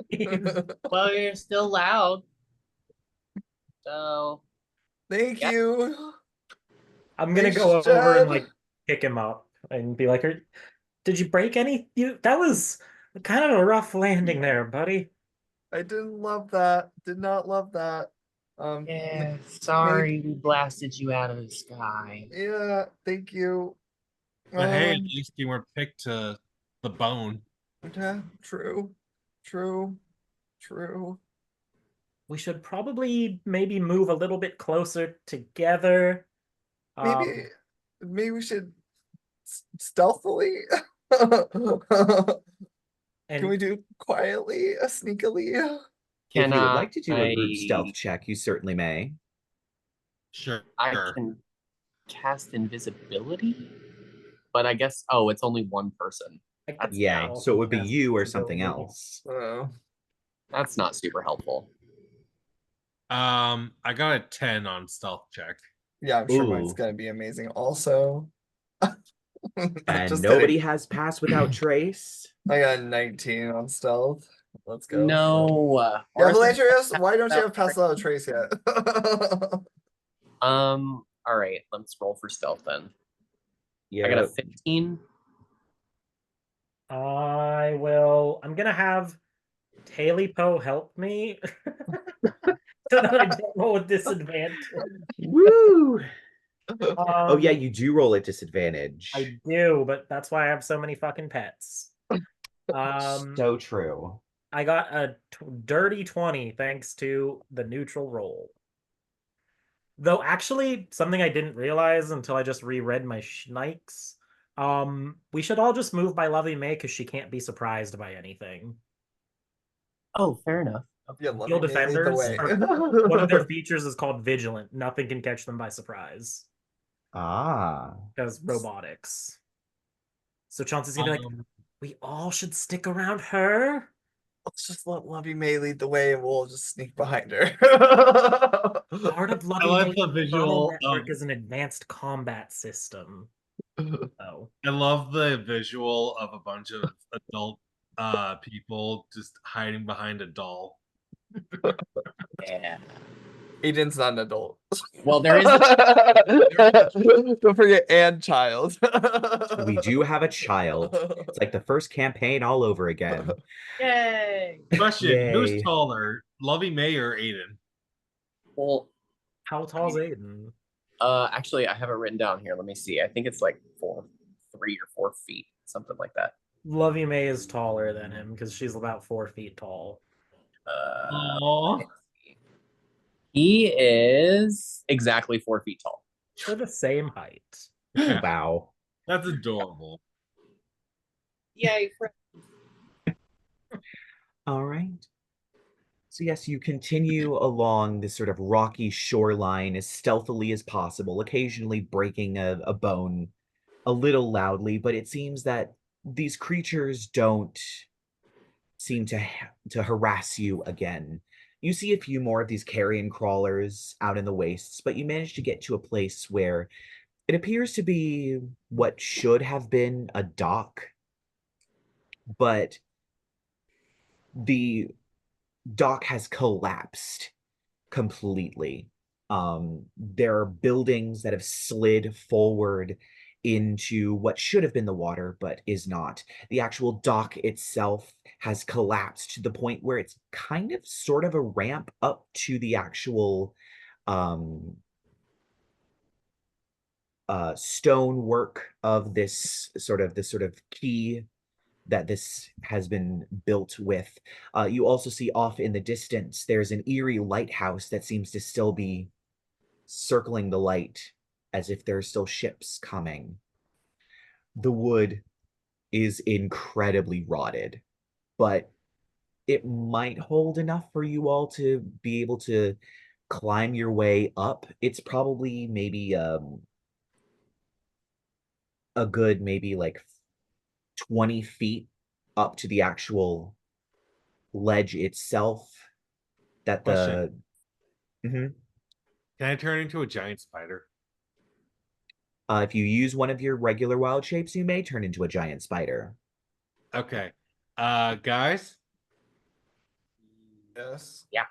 well, you're still loud. So Thank Yeah. you. I'm gonna Thanks, go over and Jed. like pick him up and be like, "Did you break any? That was kind of a rough landing there, buddy." I didn't love that. Did not love that. yeah, sorry we blasted you out of the sky. Yeah, thank you. But hey, at least you weren't picked to the bone. Yeah, true. We should probably maybe move a little bit closer together. Maybe we should stealthily. And Can we do quietly, sneakily? If you would like to do a group I- stealth check, you certainly may. Sure. I can cast invisibility, but I guess it's only one person. Yeah, so it would be you or something else. Oh. That's not super helpful. I got a 10 on stealth check. Yeah, I'm sure mine's Ooh. gonna be amazing also. And Just nobody kidding. has passed without trace. I got a 19 on stealth. Let's go. No. Yeah, Horace- Velantrios, why don't you have passed without a trace yet? All right, let's roll for stealth then. Yeah, I got a 15. I'm gonna have Talipo help me. So that I don't roll with disadvantage. Woo! Oh Um, yeah, you do roll at disadvantage. I do, but that's why I have so many fucking pets. So true. I got a dirty 20 thanks to the neutral roll. Though actually, something I didn't realize until I just reread my schnikes. We should all just move by Lovey May because she can't be surprised by anything. Oh, fair enough. Yeah, let Field me lead the defenders way. one of their features is called Vigilant. Nothing can catch them by surprise. Ah. Because robotics. So Chauncey's gonna be like, we all should stick around her. Let's just let Lovey May lead the way and we'll just sneak behind her. Part of Lovey like May's the visual network of- is an advanced combat system. Oh. I love the visual of a bunch of adult people just hiding behind a doll. Yeah. Aiden's not an adult. Well, there is. Don't forget, and child. We do have a child. It's like the first campaign all over again. Yay! Question: Yay. Who's taller, Lovey May or Aiden? Well, How tall's Aiden? actually, I have it written down here. Let me see. I think it's like 3 or 4 feet, something like that. Lovey May is taller than him because she's about 4 feet tall. Aww. He is exactly 4 feet tall. They're the same height. Wow. That's adorable. Yay! All right. So yes, you continue along this sort of rocky shoreline as stealthily as possible, occasionally breaking a bone a little loudly, but it seems that these creatures don't seem to harass you again. You see a few more of these carrion crawlers out in the wastes, but you manage to get to a place where it appears to be what should have been a dock, but the dock has collapsed completely. There are buildings that have slid forward into what should have been the water, but is not. The actual dock itself has collapsed to the point where it's kind of sort of a ramp up to the actual stonework of this sort of key that this has been built with. You also see off in the distance, there's an eerie lighthouse that seems to still be circling the light as if there are still ships coming. The wood is incredibly rotted, but it might hold enough for you all to be able to climb your way up. It's probably maybe a good maybe like 20 feet up to the actual ledge itself that the Question. Can I turn into a giant spider? If you use one of your regular wild shapes, you may turn into a giant spider. Okay. Guys? Yes. Yeah.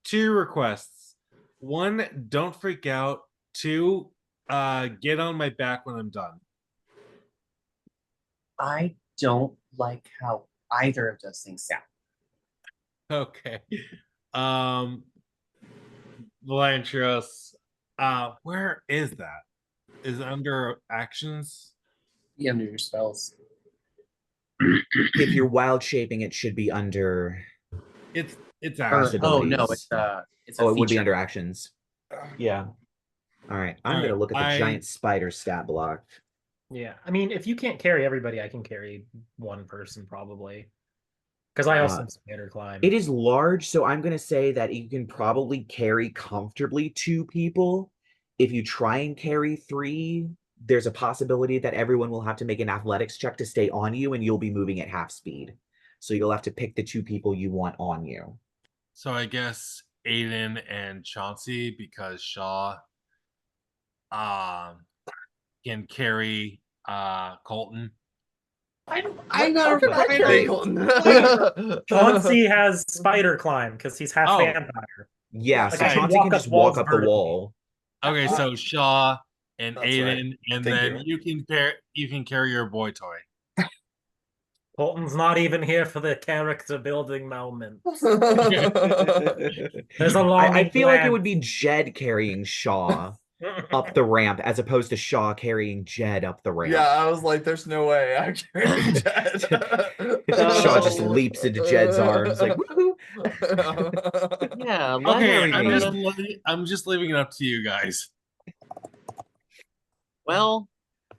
2 requests. 1, don't freak out. 2, get on my back when I'm done. I don't like how either of those things sound. Okay. Velantrios, where is that? Is it under actions? Yeah, under your spells. If you're wild shaping, it should be under. It's Or, actions. oh no, Possibilities. it's a Oh, it would be feature. under actions. Yeah. All right. I'm going to look at the giant spider stat block. Yeah, I mean, if you can't carry everybody, I can carry one person probably. Because I also spider climb. It is large, so I'm going to say that you can probably carry comfortably 2 people. If you try and carry 3, there's a possibility that everyone will have to make an athletics check to stay on you, and you'll be moving at half speed. So you'll have to pick the 2 people you want on you. So I guess Aiden and Chauncey, because Shaw can carry Colton. I'm not carry Colton. Chauncey has spider climb because he's half vampire. Yeah, so Okay. Chauncey can just walk up the wall. Okay, so Shaw and That's Aiden, right. and Thank then you can carry your boy toy. Colton's not even here for the character building moment. There's a long. I feel like it would be Jed carrying Shaw up the ramp as opposed to Shaw carrying Jed up the ramp. Yeah, I was like, there's no way I'm carrying Jed. Shaw just leaps into Jed's arms like, woohoo! Yeah. Okay, I'm just leaving it up to you guys. Well,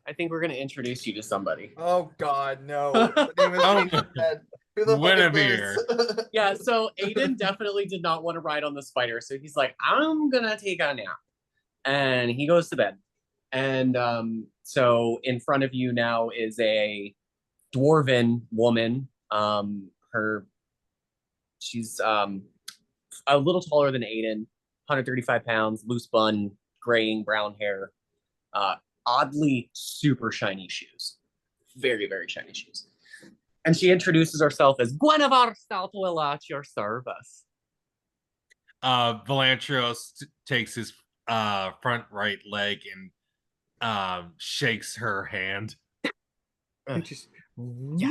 I think we're gonna introduce you to somebody. Oh God, no! The name is Jed. Who the fuck is this? Yeah, so Aiden definitely did not want to ride on the spider, so he's like, I'm gonna take a nap. And he goes to bed. And so in front of you now is a dwarven woman. She's a little taller than Aiden, 135 pounds, loose bun, graying brown hair, oddly super shiny shoes. Very, very shiny shoes. And she introduces herself as Guinevere Stoutwell at your service. Velantrios takes his front right leg and shakes her hand. It just Yeah.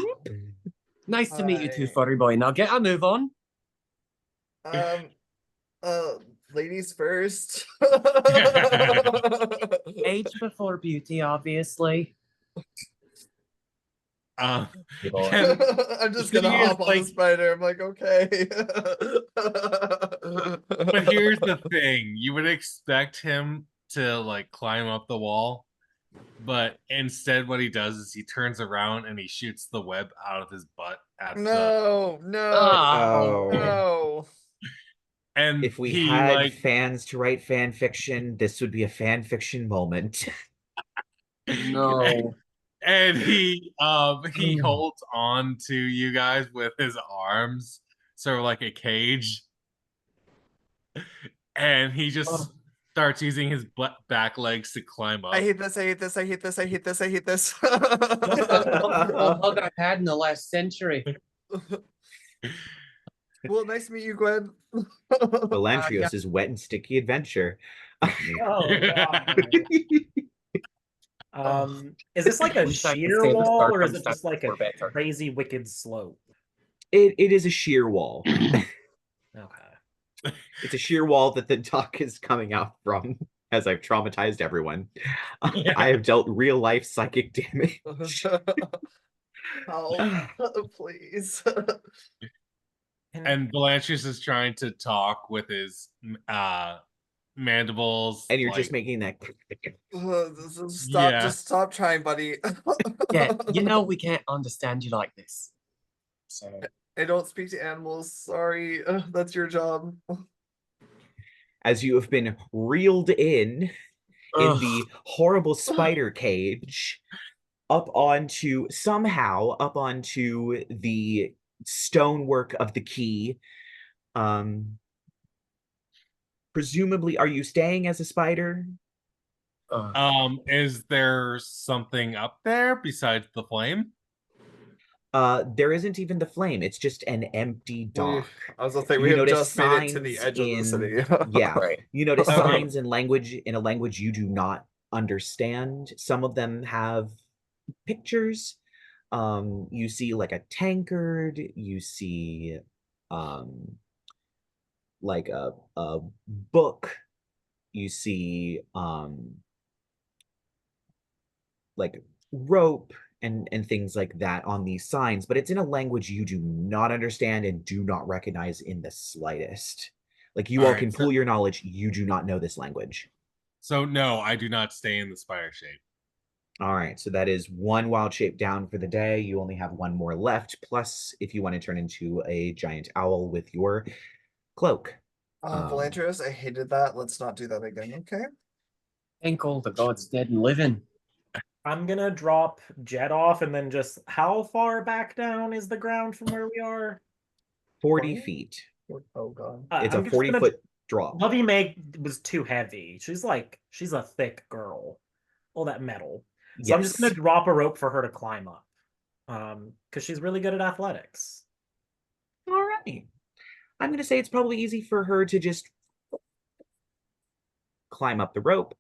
Nice to meet you too, furry boy. Now get a move on. Um, ladies first. Age before beauty, obviously. And I'm just gonna thing is, hop on the like- spider. I'm like, okay. But here's the thing: you would expect him to like climb up the wall, but instead, what he does is he turns around and he shoots the web out of his butt at the. No, Oh. no. And if we he had like fans to write fan fiction, this would be a fan fiction moment. No. and he holds on to you guys with his arms, sort of like a cage, and he just starts using his back legs to climb up. I hate this. I hate this. I hate this. I hate this. I hate this. Hug I've had in the last century. Well, nice to meet you, Gwen. Velantrios' wet and sticky adventure. Oh god. Is this like a Wish I could sheer say the wall, start or is comes it just like a for better. crazy wicked slope? It is a sheer wall. Okay. It's a sheer wall that the duck is coming out from, as I've traumatized everyone. Yeah. I have dealt real life psychic damage. Oh, please. And Velantrios is trying to talk with his mandibles. And you're like, just making that. Stop, Yeah. just stop trying, buddy. Yeah, you know we can't understand you like this. So I don't speak to animals. Sorry, that's your job. As you have been reeled in the horrible spider cage up onto the stonework of the key. Presumably, are you staying as a spider? Is there something up there besides the flame? There isn't even the flame. It's just an empty dock. I was gonna say You we have notice just made it to the signs edge of the in- city. Yeah, right. you notice Okay. signs in a language you do not understand. Some of them have pictures. You see like a tankard. You see, like a book. You see, like rope and things like that on these signs, but it's in a language you do not understand and do not recognize in the slightest. Like you all Alright, can so- pull your knowledge, you do not know this language. So no, I do not stay in the spider shape. All right, so that is one wild shape down for the day. You only have one more left. Plus, if you want to turn into a giant owl with your cloak. Velantrios, I hated that. Let's not do that again, okay? Thank all the gods dead and living. I'm gonna drop Jet off and then just how far back down is the ground from where we are? 40 20? feet. Oh god. It's I'm a just gonna- 40-foot drop. Lovey May was too heavy. She's a thick girl. All that metal. So I'm just gonna drop a rope for her to climb up. Because she's really good at athletics. All right. I'm going to say it's probably easy for her to just climb up the rope.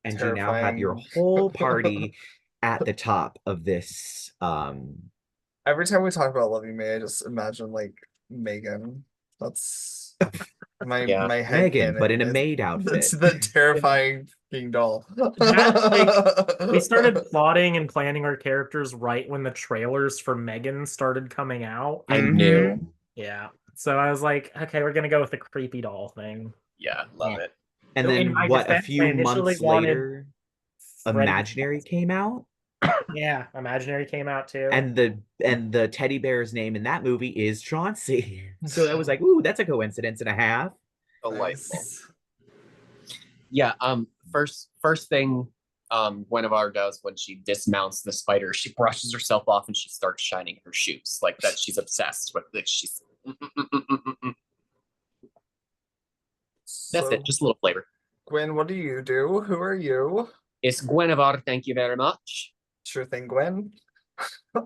And you now have your Terrifying. whole party at the top of this. Every time we talk about Loving May, I just imagine like Megan. That's my Yeah. my head Megan, but in a canon is- maid outfit. It's the terrifying king doll. We started plotting and planning our characters right when the trailers for Megan started coming out. I Mhm. knew. Yeah. So I was like, okay, we're gonna go with the creepy doll thing. Yeah, love it. And So in then my what, a defense, I few initially months wanted later, Freddy- Imaginary came out. Yeah, Imaginary came out too. And the teddy bear's name in that movie is Chauncey. So I was like, ooh, that's a coincidence and a half. Delightful. Nice. Yeah, first thing Guinevere does when she dismounts the spider, she brushes herself off and she starts shining her shoes. Like that she's obsessed with it. She's that's So, it, just a little flavor. Gwen, what do you do? Who are you? It's Guinevere, thank you very much. Sure thing, Gwen.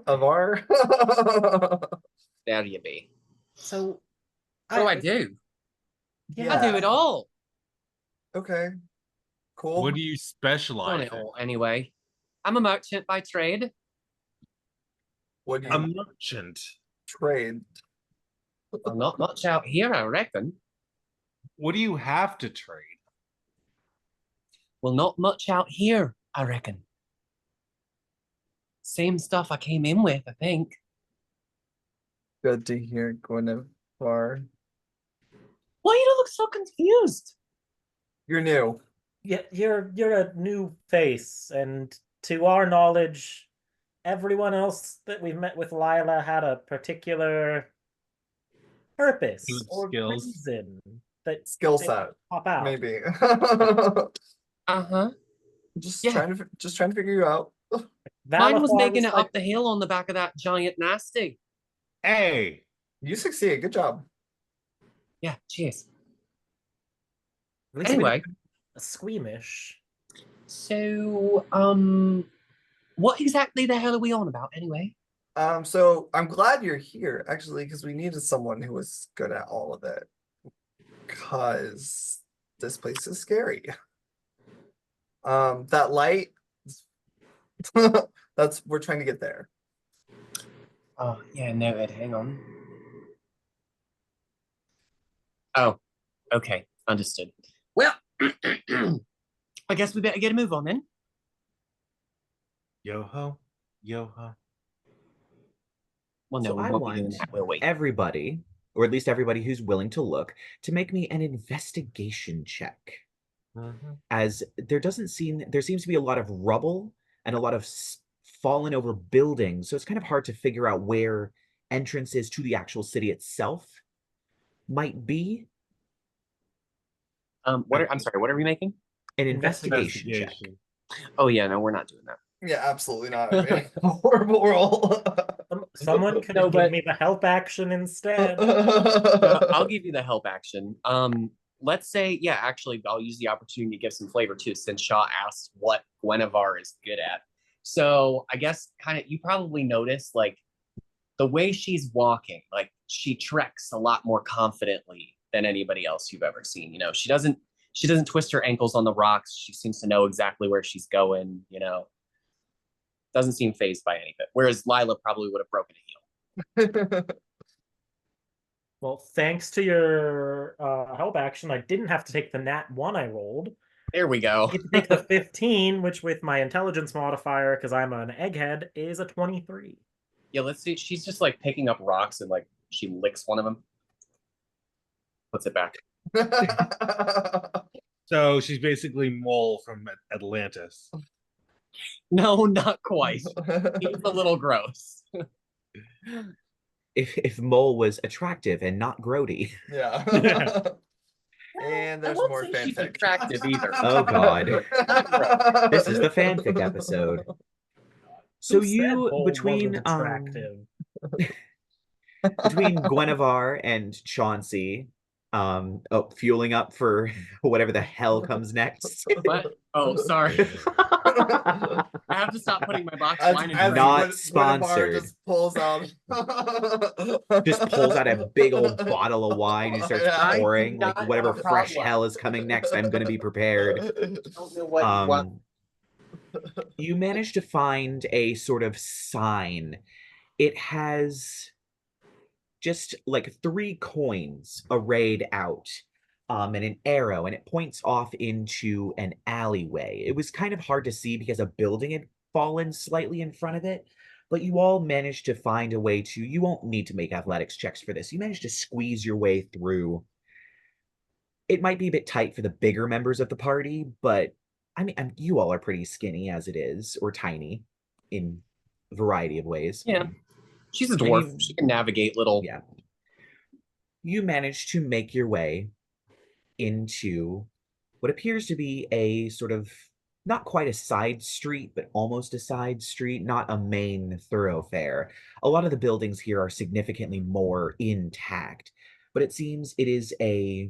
Avar. There you be. So What do I do? Yeah. I do it all. Okay. Cool. What do you Done specialize it in? all anyway. I'm a merchant by trade. What do A you merchant. trade? Well, not much out here, I reckon. What do you have to trade? Well, not much out here, I reckon. Same stuff I came in with, I think. Good to hear, Guinevere. Why you don't look so confused? You're new. Yeah, you're a new face, and to our knowledge, everyone else that we've met with Lyla had a particular purpose Good or skills. reason that Skill they set, pop out. maybe. Uh-huh. just Yeah. trying to figure you out. Mine was Valathar making it like, up the hill on the back of that giant nasty. Hey, You succeed. Good job. Yeah, cheers. at least we Anyway, didn't squeamish. so, what exactly the hell are we on about anyway? So I'm glad you're here, actually, because we needed someone who was good at all of it. Because this place is scary. That light, we're trying to get there. Oh, yeah, no, Ed, hang on. Oh, okay, understood. Well, I guess we better get a move on then. yo-ho, yo-ho. Well, no, So we I won't be doing want that, will we? everybody, or at least everybody who's willing to look, to make me an investigation check. As there seems to be a lot of rubble and a lot of fallen over buildings, so it's kind of hard to figure out where entrances to the actual city itself might be. I'm sorry, what are we making? An investigation check. Oh, yeah, no, we're not doing that. Yeah, absolutely not. I mean, a horrible roll. Someone could No, give but- me the help action instead. I'll give you the help action. Let's say, yeah, actually, I'll use the opportunity to give some flavor too, since Shaw asked what Guinevere is good at. So I guess kind of you probably noticed like the way she's walking, like she treks a lot more confidently than anybody else you've ever seen. You know, she doesn't twist her ankles on the rocks. She seems to know exactly where she's going, you know. Doesn't seem phased by any of it. Whereas Lyla probably would have broken a heel. Well, thanks to your help action, I didn't have to take the nat 1 I rolled. There we go. I get to take the 15, which with my intelligence modifier, because I'm an egghead, is a 23. Yeah, let's see. She's just like picking up rocks and like she licks one of them. Puts it back. So she's basically Mole from Atlantis. No, not quite. He's a little gross. If Mole was attractive and not grody. Yeah. And there's I won't more say she's fanfic. attractive either. Oh God. This is the fanfic episode. So Who said you Bull between wasn't attractive? between Guinevere and Chauncey, fueling up for whatever the hell comes next. What? Oh, sorry. I have to stop putting my box of wine in As my Not Guinevere sponsored. Just pulls out. Just pulls out a big old bottle of wine and starts Yeah. pouring. I Like do not whatever have a fresh problem. hell is coming next, I'm gonna be prepared. I don't know what you want. You manage to find a sort of sign. It has just like 3 coins arrayed out, and an arrow, and it points off into an alleyway. It was kind of hard to see because a building had fallen slightly in front of it, but you all managed to find a way to, you won't need to make athletics checks for this. You managed to squeeze your way through. It might be a bit tight for the bigger members of the party, but I mean, you all are pretty skinny as it is, or tiny in a variety of ways. Yeah. She's a And dwarf. you- She can navigate little. Yeah. You manage to make your way into what appears to be a sort of, not quite a side street, but almost a side street, not a main thoroughfare. A lot of the buildings here are significantly more intact, but it seems it is a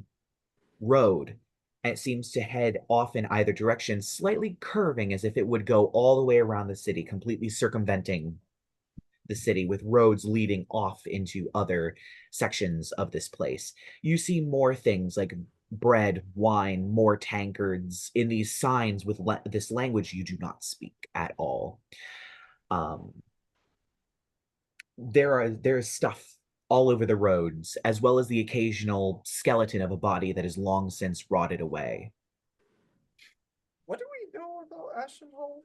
road, and it seems to head off in either direction, slightly curving as if it would go all the way around the city, completely circumventing the city with roads leading off into other sections of this place. You see more things like bread, wine, more tankards in these signs with this language you do not speak at all. There is stuff all over the roads, as well as the occasional skeleton of a body that has long since rotted away. What do we know about Ashenhold?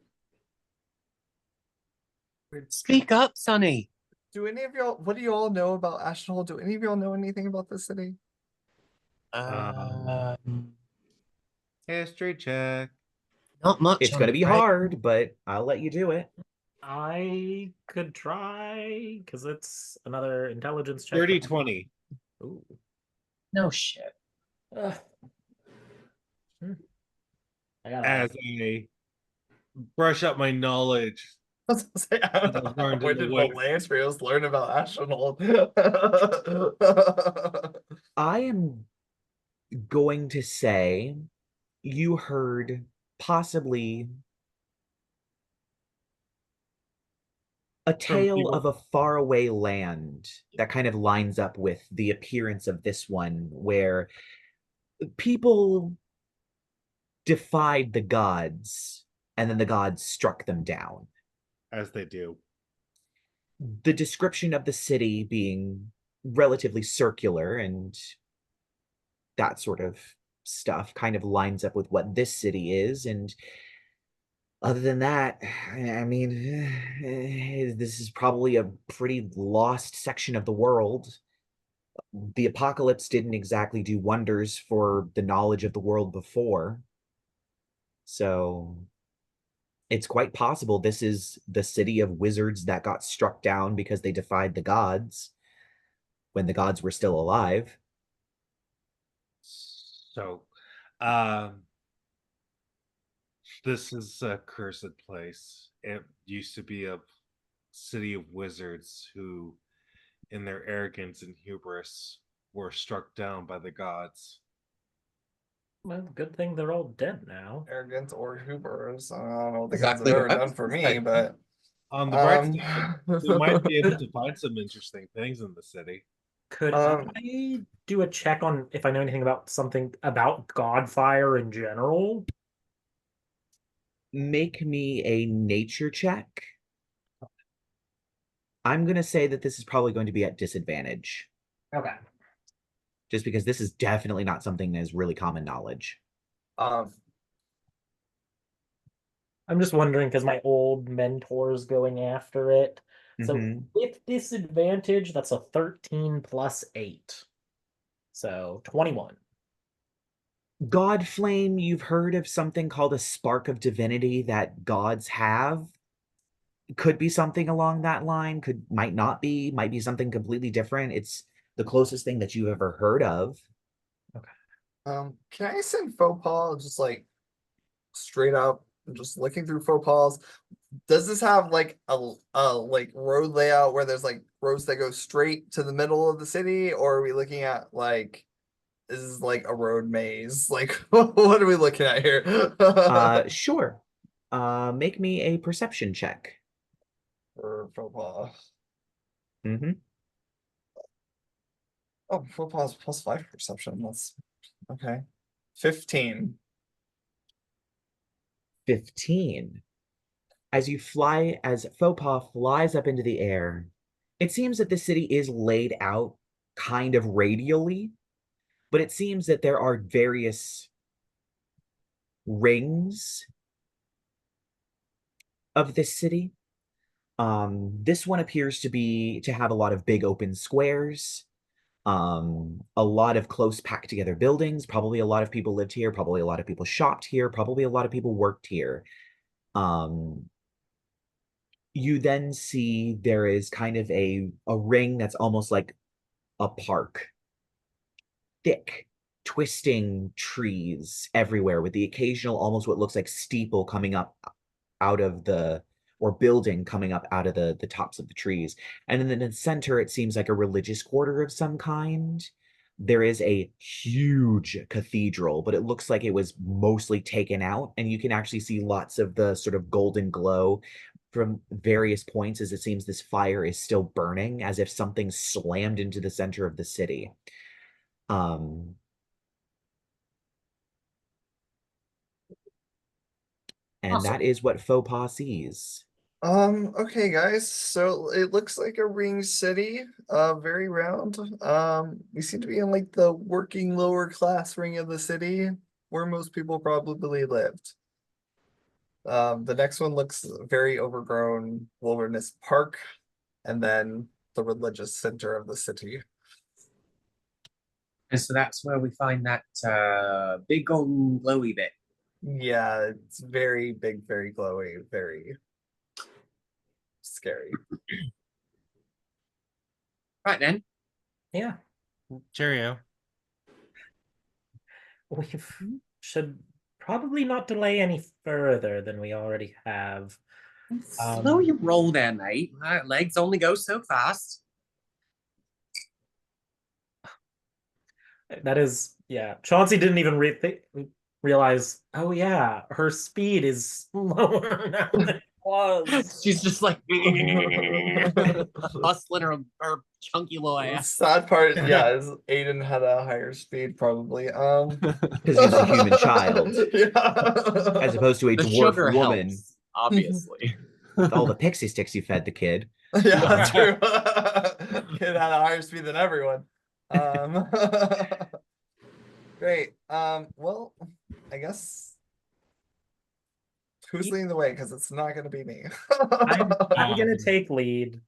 Speak up, Sonny. Do any of y'all? What do you all know about Ashenhold? Do any of y'all know anything about the city? History check. Not much. It's going to be hard, but I'll let you do it. I could try because it's another intelligence check. 30-20. Ooh. No shit. I got As I brush up my knowledge. I was gonna say, I don't I've know. learned Where in the did woods. Velantrios learn about Ashenhold? I am going to say you heard possibly a tale of a faraway land that kind of lines up with the appearance of this one, where people defied the gods and then the gods struck them down. As they do. The description of the city being relatively circular and that sort of stuff kind of lines up with what this city is. And other than that, I mean, this is probably a pretty lost section of the world. The apocalypse didn't exactly do wonders for the knowledge of the world before. So it's quite possible this is the city of wizards that got struck down because they defied the gods when the gods were still alive. So, this is a cursed place. It used to be a city of wizards who, in their arrogance and hubris, were struck down by the gods. Well, good thing they're all dead now. Arrogance or hubris. I don't know what the Exactly gods have what ever I done was for gonna me, say. but On the bright side, we might be able to find some interesting things in the city. Could I do a check on if I know anything about something about Godfire in general? Make me a nature check. I'm going to say that this is probably going to be at disadvantage. Okay. Just because this is definitely not something that is really common knowledge. um, I'm just wondering because my old mentor's going after it. So Mhm. with disadvantage, that's a 13 plus 8. So 21. Godflame, you've heard of something called a spark of divinity that gods have. Could be something along that line, might not be, might be something completely different. It's the closest thing that you've ever heard of. can I send faux pas just like straight up, just looking through faux pas? Does this have like a like road layout where there's like roads that go straight to the middle of the city, or are we looking at like this is like a road maze? Like what are we looking at here? Sure. Make me a perception check. For faux pas. Mm-hmm. Oh, faux pas +5 perception. That's okay. 15. 15. As Faux flies up into the air, it seems that the city is laid out kind of radially, but it seems that there are various rings of this city. This one appears to have a lot of big open squares, a lot of close packed together buildings. Probably a lot of people lived here, probably a lot of people shopped here, probably a lot of people worked here. You then see there is kind of a ring that's almost like a park. Thick, twisting trees everywhere with the occasional, almost what looks like steeple coming up out of or building coming up out of the tops of the trees. And in the center, it seems like a religious quarter of some kind. There is a huge cathedral, but it looks like it was mostly taken out, and you can actually see lots of the sort of golden glow from various points as it seems this fire is still burning, as if something slammed into the center of the city. And Awesome. that is what Faux Pas sees. Okay, guys, so it looks like a ring city, very round. We seem to be in like the working lower class ring of the city where most people probably lived. The next one looks very overgrown wilderness park, and then the religious center of the city. And so that's where we find that big golden glowy bit. Yeah, it's very big, very glowy, very scary. Right then. Yeah. Cheerio. We should probably not delay any further than we already have. Slow your roll there, mate. My legs only go so fast. That is, yeah. Chauncey didn't even realize, oh yeah, her speed is slower now than it was. She's just like hustling her chunky little The ass. sad part, yeah, is Aiden had a higher speed probably. Because he's a human child, Yeah. as opposed to a The dwarf sugar woman. helps, obviously. With all the pixie sticks you fed the kid. Yeah, true. Kid had a higher speed than everyone. Great. Well, I guess who's leading the way? Because it's not going to be me. I'm gonna take lead,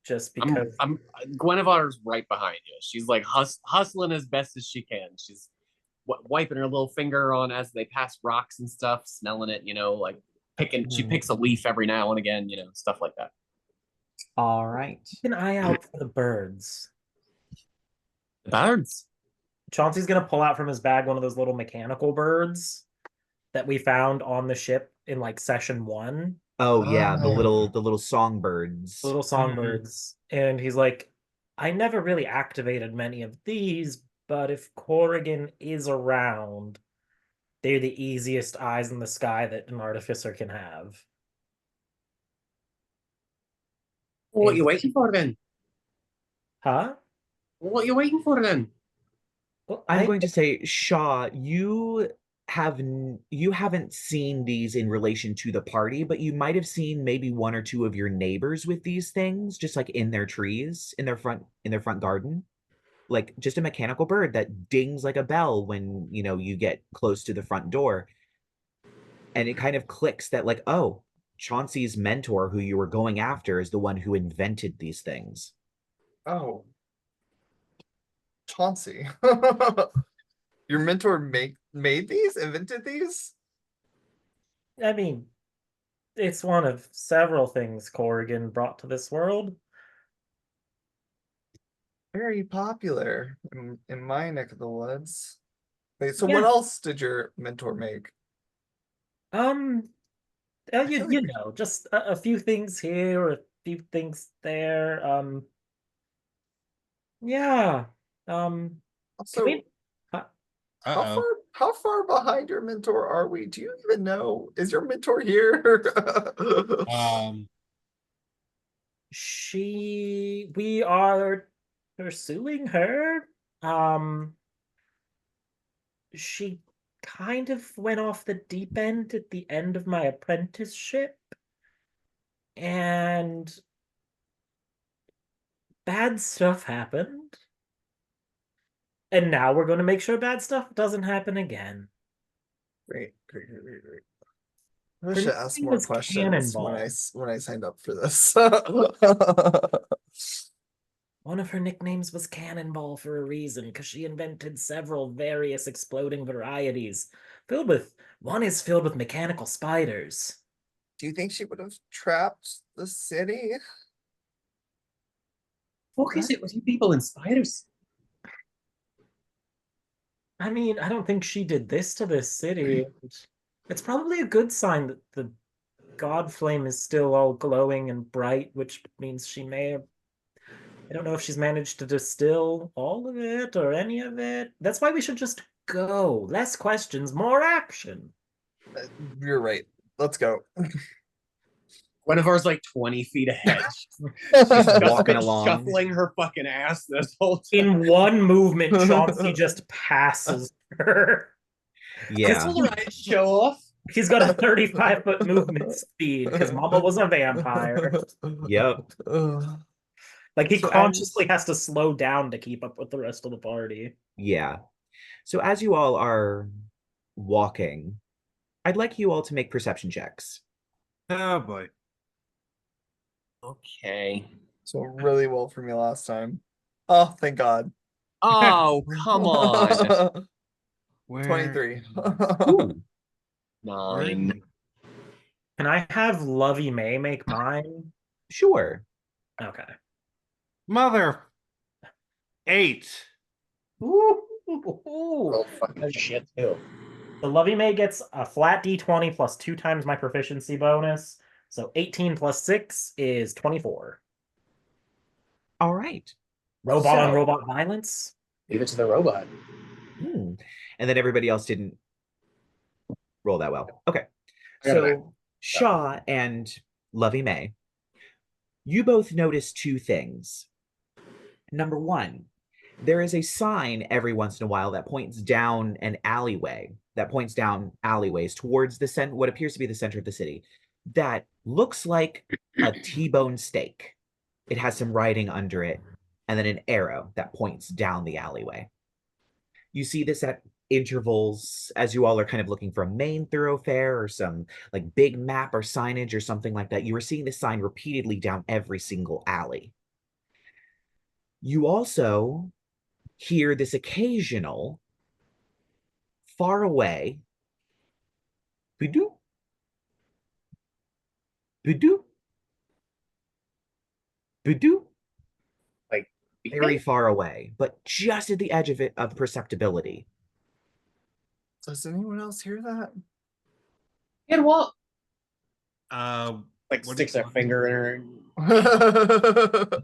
just because. I'm Guinevere's right behind you. She's like hustling as best as she can. She's wiping her little finger on as they pass rocks and stuff, smelling it, like she picks a leaf every now and again, stuff like that. All right. Keep an eye out for the birds. The birds. Chauncey's gonna pull out from his bag one of those little mechanical birds that we found on the ship in like session 1. Oh yeah, the little songbirds. The little songbirds. And he's like, I never really activated many of these, but if Corrigan is around, they're the easiest eyes in the sky that an artificer can have. What are you waiting for then? Huh? What are you waiting for then? Well, I'm going to say, Shaw, you haven't seen these in relation to the party, but you might have seen maybe one or two of your neighbors with these things, just like in their trees, in their front garden. Like just a mechanical bird that dings like a bell when you get close to the front door. And it kind of clicks that like, oh, Chauncey's mentor, who you were going after, is the one who invented these things. Oh. Chauncey. Your mentor made these? Invented these? I mean, it's one of several things Corrigan brought to this world. Very popular in my neck of the woods. Wait, so Yeah. what else did your mentor make? Just a few things here, a few things there. Yeah. Also, how far behind your mentor are we? Do you even know? Is your mentor here? We are pursuing her. She kind of went off the deep end at the end of my apprenticeship, and bad stuff happened. And now we're going to make sure bad stuff doesn't happen again. Great. I should ask more questions when I signed up for this. One of her nicknames was Cannonball for a reason, because she invented several various exploding varieties. One is filled with mechanical spiders. Do you think she would have trapped the city? What is it with you people and spiders? I mean, I don't think she did this to this city. It's probably a good sign that the god flame is still all glowing and bright, which means she may have... I don't know if she's managed to distill all of it or any of it. That's why we should just go. Less questions, more action. You're right. Let's go. Guinevere's like 20 feet ahead. Just She's walking been along. shuffling her fucking ass this whole time. In one movement, Chauncey just passes her. Yeah. All right, show off. He's got a 35-foot movement speed because Mama was a vampire. Yep. Like, he So consciously has to slow down to keep up with the rest of the party. Yeah. So as you all are walking, I'd like you all to make perception checks. Oh boy. Okay. So really well for me last time. Oh, thank God. Oh, come on. Where 23. Ooh. 9. Can I have Lovey May make mine? Sure. Okay. Mother. 8. Ooh. Oh, fucking shit, too. So Lovey May gets a flat d20 plus 2 times my proficiency bonus. So 18 plus 6 is 24. All right. Robot on So- robot violence? Leave it to the robot. Hmm. And then everybody else didn't roll that well. Okay. I got it back. So Shaw and Lovey May, you both notice two things. Number one, there is a sign every once in a while that points down an alleyway, that points down alleyways towards the what appears to be the center of the city, that looks like a T-bone steak. It has some writing under it, and then an arrow that points down the alleyway. You see this at intervals as you all are kind of looking for a main thoroughfare or some like big map or signage or something like that. You are seeing this sign repeatedly down every single alley. You also hear this occasional far away bidoo, bidoo, bidoo, Like, very far away, but just at the edge of it of perceptibility. Does anyone else hear that? And what? What Like, do sticks you her want? finger in her.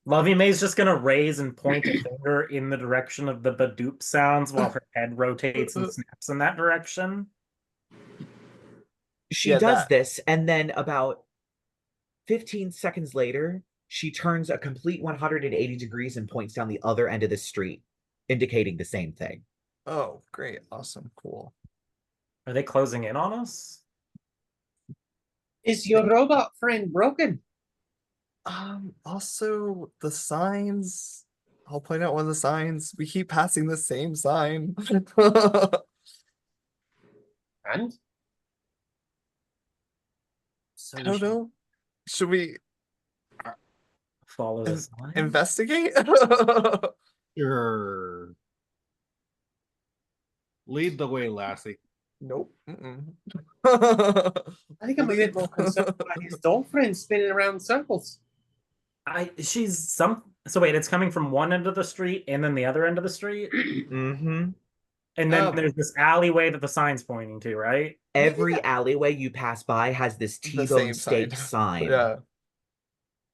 Lovey May's just gonna raise and point a finger in the direction of the Badoop sounds while her head rotates and snaps in that direction. She Yeah, does that. this, and then about 15 seconds later, she turns a complete 180 degrees and points down the other end of the street, indicating the same thing. Oh, great. Awesome. Cool. Are they closing in on us? Is your robot friend broken? Also the signs. I'll point out one of the signs. We keep passing the same sign. And? So I don't know. Should we follow the sign? investigate? Sure. Lead the way, lassie. Nope. Mm-mm. I think I'm a bit more concerned about his doll friend spinning around in circles. So wait, it's coming from one end of the street and then the other end of the street? Mm-hmm. And then there's this alleyway that the sign's pointing to, right? Every alleyway you pass by has this The T-bone same steak sign. Yeah.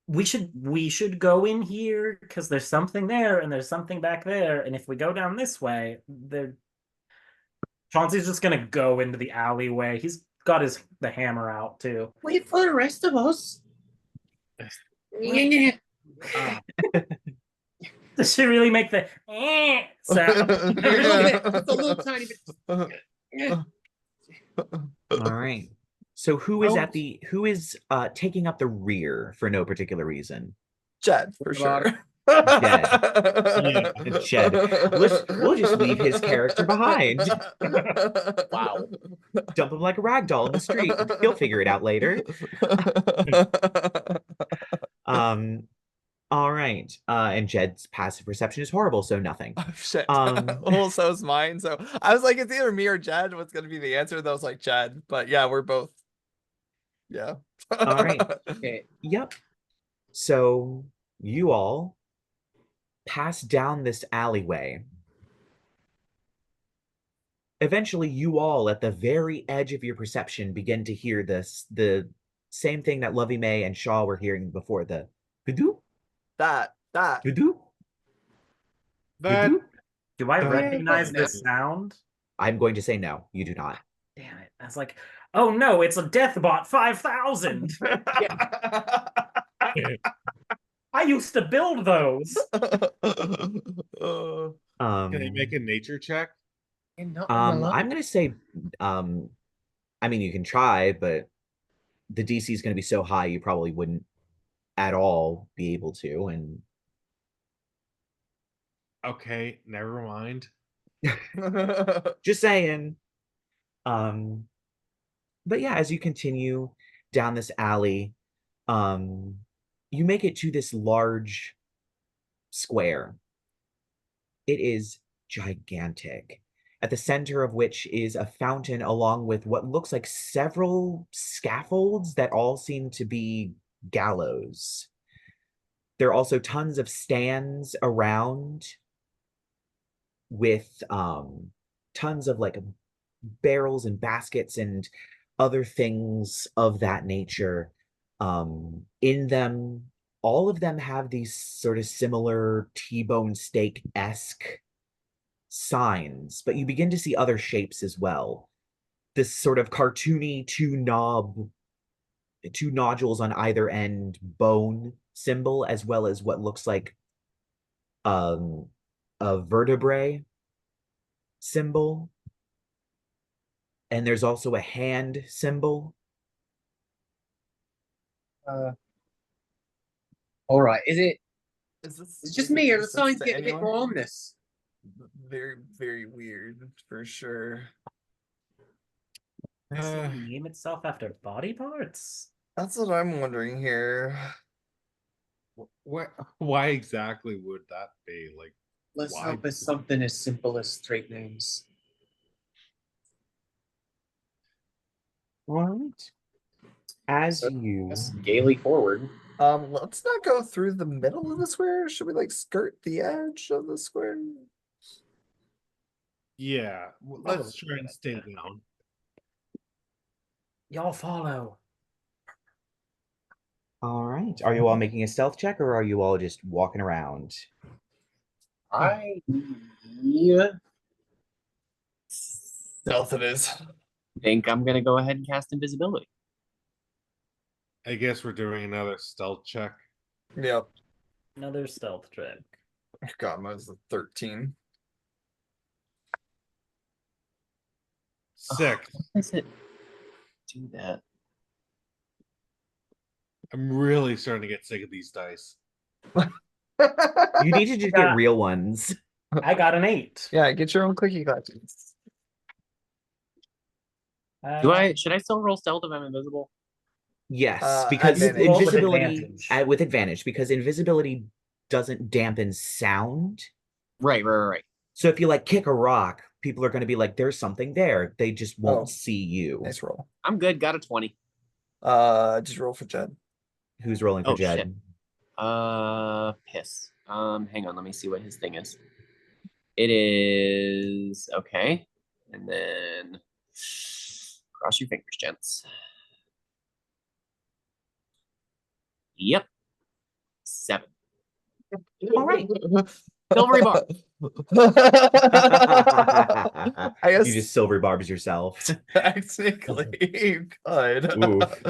We should go in here because there's something there and there's something back there, and if we go down this way, Chauncey's just gonna go into the alleyway. He's got the hammer out too. Wait for the rest of us. Does she really make the sound? A little bit, just a little tiny bit. All right. So who is taking up the rear for no particular reason? Jed, for sure. Jed. We'll just leave his character behind. Wow. Dump him like a rag doll in the street. He'll figure it out later. All right. And Jed's passive perception is horrible, so nothing. Oh, shit. Um, Well, so is mine. So I was like, it's either me or Jed. What's gonna be the answer? That was like Jed. But yeah, we're both. Yeah. All right. Okay. Yep. So you all pass down this alleyway. Eventually, you all, at the very edge of your perception, begin to hear the same thing that Lovey May and Shaw were hearing before, the bidoo, That. bidoo, That bidoo. Do I Yeah, recognize no. this sound? I'm going to say no, you do not. Damn it. I was like, Oh no, it's a Deathbot 5000. I used to build those. Can I make a nature check? I'm gonna say, I mean, you can try, but the DC is gonna be so high you probably wouldn't at all be able to. And Okay, never mind. just saying. But yeah, as you continue down this alley, you make it to this large square. It is gigantic, at the center of which is a fountain along with what looks like several scaffolds that all seem to be gallows. There are also tons of stands around with tons of like barrels and baskets and other things of that nature. In them, all of them have these sort of similar T-bone steak-esque signs, but you begin to see other shapes as well. This sort of cartoony two nodules on either end bone symbol, as well as what looks like a vertebrae symbol. And there's also a hand symbol. All right. Is it? It's It's just me, or the signs to get a bit anyone? more ominous? Very, very weird for sure. Does it name itself after body parts? That's what I'm wondering here. Why exactly would that be? Like, Let's why? hope it's something as simple as straight names. All right. As So, you Let's gaily forward. Let's not go through the middle of the square. Should we like skirt the edge of the square? Yeah, let's try and stay down. Y'all follow. all right. Are you all making a stealth check or are you all just walking around? Yeah. Stealth it is. Think I'm gonna go ahead and cast invisibility. I guess we're doing another stealth check. Yep. Another stealth check. God, mine was a 13. 6. Why does it do that? I'm really starting to get sick of these dice. You need to just get real ones. I got an 8. Yeah, get your own clicky classes. Should I still roll stealth if I'm invisible? Yes, because advantage. Roll with invisibility advantage. with advantage, because invisibility doesn't dampen sound. Right. So if you like kick a rock, people are going to be like, "There's something there." They just won't Oh. see you. Nice roll. I'm good. Got a 20. Just roll for Jed. Who's rolling for Oh, Jed? shit. Piss. Hang on. Let me see what his thing is. It is okay, and then cross your fingers, gents. Yep. 7. All right. Silvery bar. I guess You just silver barbs yourself. technically you could. Oof.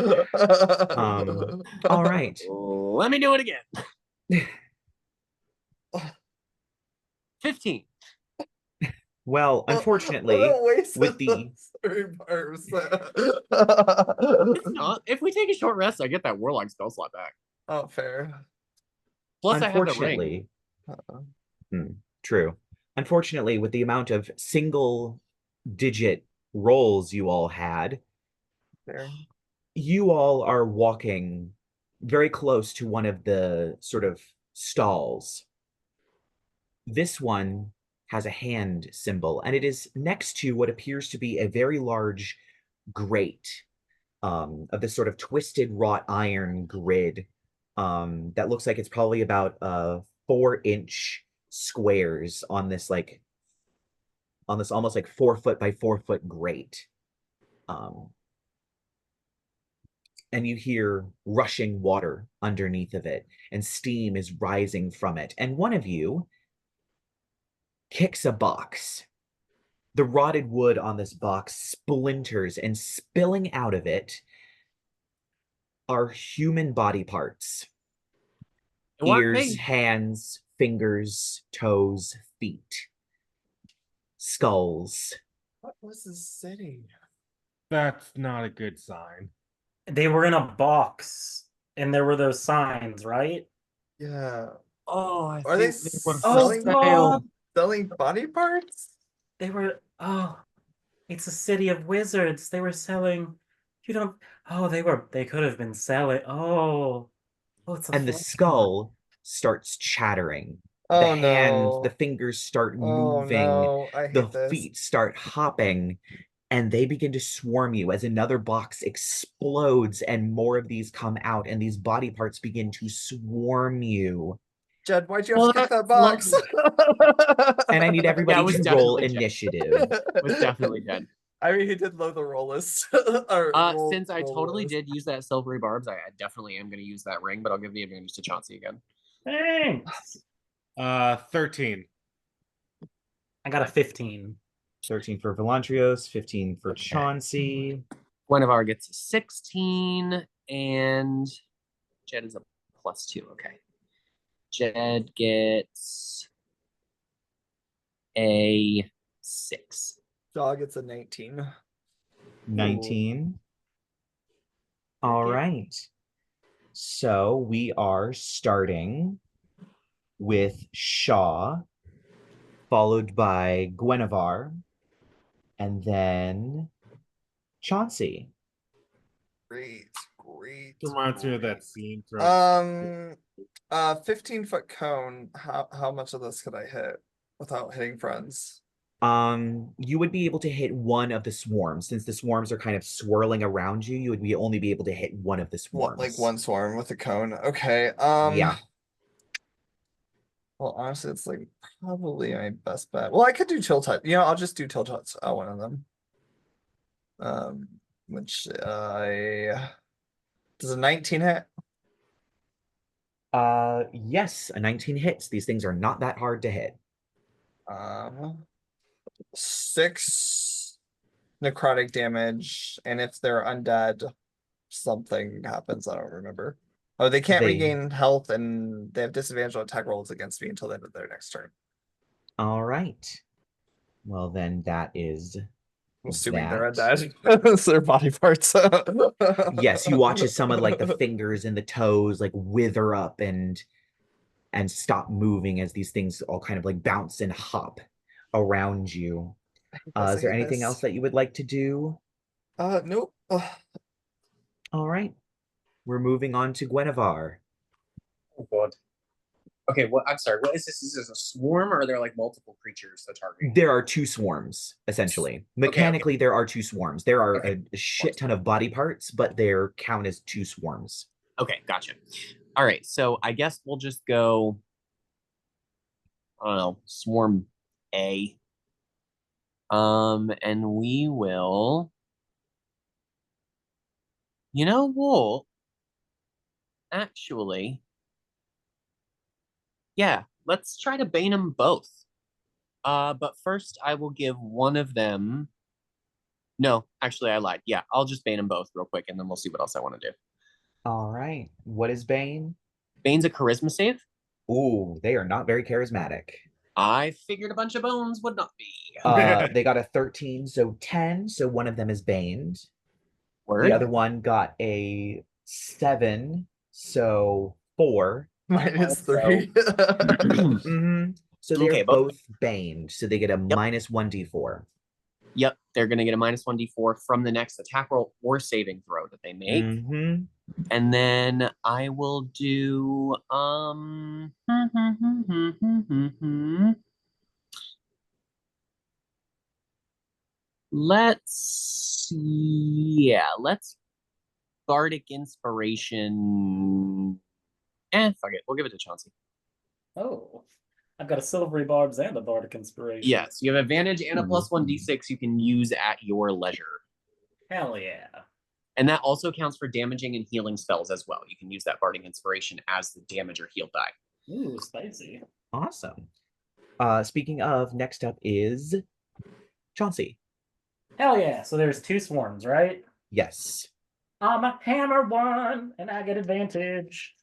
All right. Let me do it again. 15. Well, unfortunately, with the It's not. If we take a short rest, I get that Warlock spell slot back. Oh, fair. Plus, I have the ring. Unfortunately, true. Unfortunately, with the amount of single-digit rolls you all had, Fair. you all are walking very close to one of the sort of stalls. This one has a hand symbol, and it is next to what appears to be a very large grate of this sort of twisted wrought iron grid that looks like it's probably about 4-inch squares on this almost like 4-foot by 4-foot grate. And you hear rushing water underneath of it, and steam is rising from it. And one of you kicks a box The rotted wood on this box splinters, and spilling out of it are human body parts. What Ears, they hands, fingers, toes, feet, skulls. What was this city? That's not a good sign. They were in a box, and there were those signs, right? Yeah. Oh, I Are they think they were selling for sale. selling body parts? They were. Oh, it's a city of wizards. They were selling. You don't. Oh, they were. They could have been selling. Oh, it's a And the flesh skull starts chattering. The Oh hands, the no. fingers start Oh moving. no. I The hate this. feet start hopping, and they begin to swarm you as another box explodes and more of these come out, and these body parts begin to swarm you. Jed, why'd you Well, have to get that that's box? And I need everybody was to roll definitely Jed. initiative. Was definitely dead. I mean, he did load the roll list. Or Since I roll totally list. did use that silvery barbs, I definitely am going to use that ring, but I'll give the advantage to Chauncey again. Thanks. 13. I got a 15. 13 for Velantrios, 15 for Okay. Chauncey. Guinevere gets a 16, and Jed is a +2. Okay. Jed gets a 6. Dog, it's a 19. 19. All Okay. right. So we are starting with Shaw, followed by Guinevere, and then Chauncey. Great. Reminds me of that scene from 15-foot cone. How much of this could I hit without hitting friends? You would be able to hit one of the swarms. Since the swarms are kind of swirling around you, you would only be able to hit one of the swarms. What, like one swarm with a cone? Okay. Yeah. Well, honestly, it's like probably my best bet. Well, I could do chill touch. I'll just do chill touch on one of them. Which I does a 19 hit? Yes, a 19 hits. These things are not that hard to hit. 6 necrotic damage, and if they're undead, something happens. I don't remember. Oh, they can't regain health, and they have disadvantage on attack rolls against me until the end of their next turn. All right. Well, then that is I'm assuming they're that. undead. It's their body parts. Yes, you watch as some of like the fingers and the toes like wither up and stop moving as these things all kind of like bounce and hop around you. Is there anything else that you would like to do? Nope. All right. We're moving on to Guinevere. Oh, God. Okay, I'm sorry. What is this? Is this a swarm, or are there like multiple creatures to target? There are 2 swarms, essentially. Mechanically, there are 2 swarms. There are a shit ton of body parts, but their count is 2 swarms. Okay, gotcha. All right, so I guess we'll just go, I don't know, swarm A. And we will, we'll actually, yeah, let's try to bane them both. But first I will give one of them. No, actually I lied. Yeah, I'll just bane them both real quick, and then we'll see what else I want to do. All right. What is Bane? Bane's a charisma save. Ooh, they are not very charismatic. I figured a bunch of bones would not be. They got a 13, so 10. So one of them is baned. Word. The other one got a 7, so 4. -3. Mm-hmm. So they're Okay, both baned, so they get a -1d4. Yep, they're gonna get a -1d4 from the next attack roll or saving throw that they make. Mm-hmm. And then I will do let's Bardic Inspiration. Fuck it. We'll give it to Chauncey. Oh, I've got a silvery barbs and a bardic inspiration. Yes, you have advantage and a +1d6 you can use at your leisure. Hell yeah. And that also counts for damaging and healing spells as well. You can use that Bardic Inspiration as the damage or heal die. Ooh, spicy. Awesome. Speaking of, next up is Chauncey. Hell yeah. So there's 2 swarms, right? Yes. I'm a hammer 1, and I get advantage.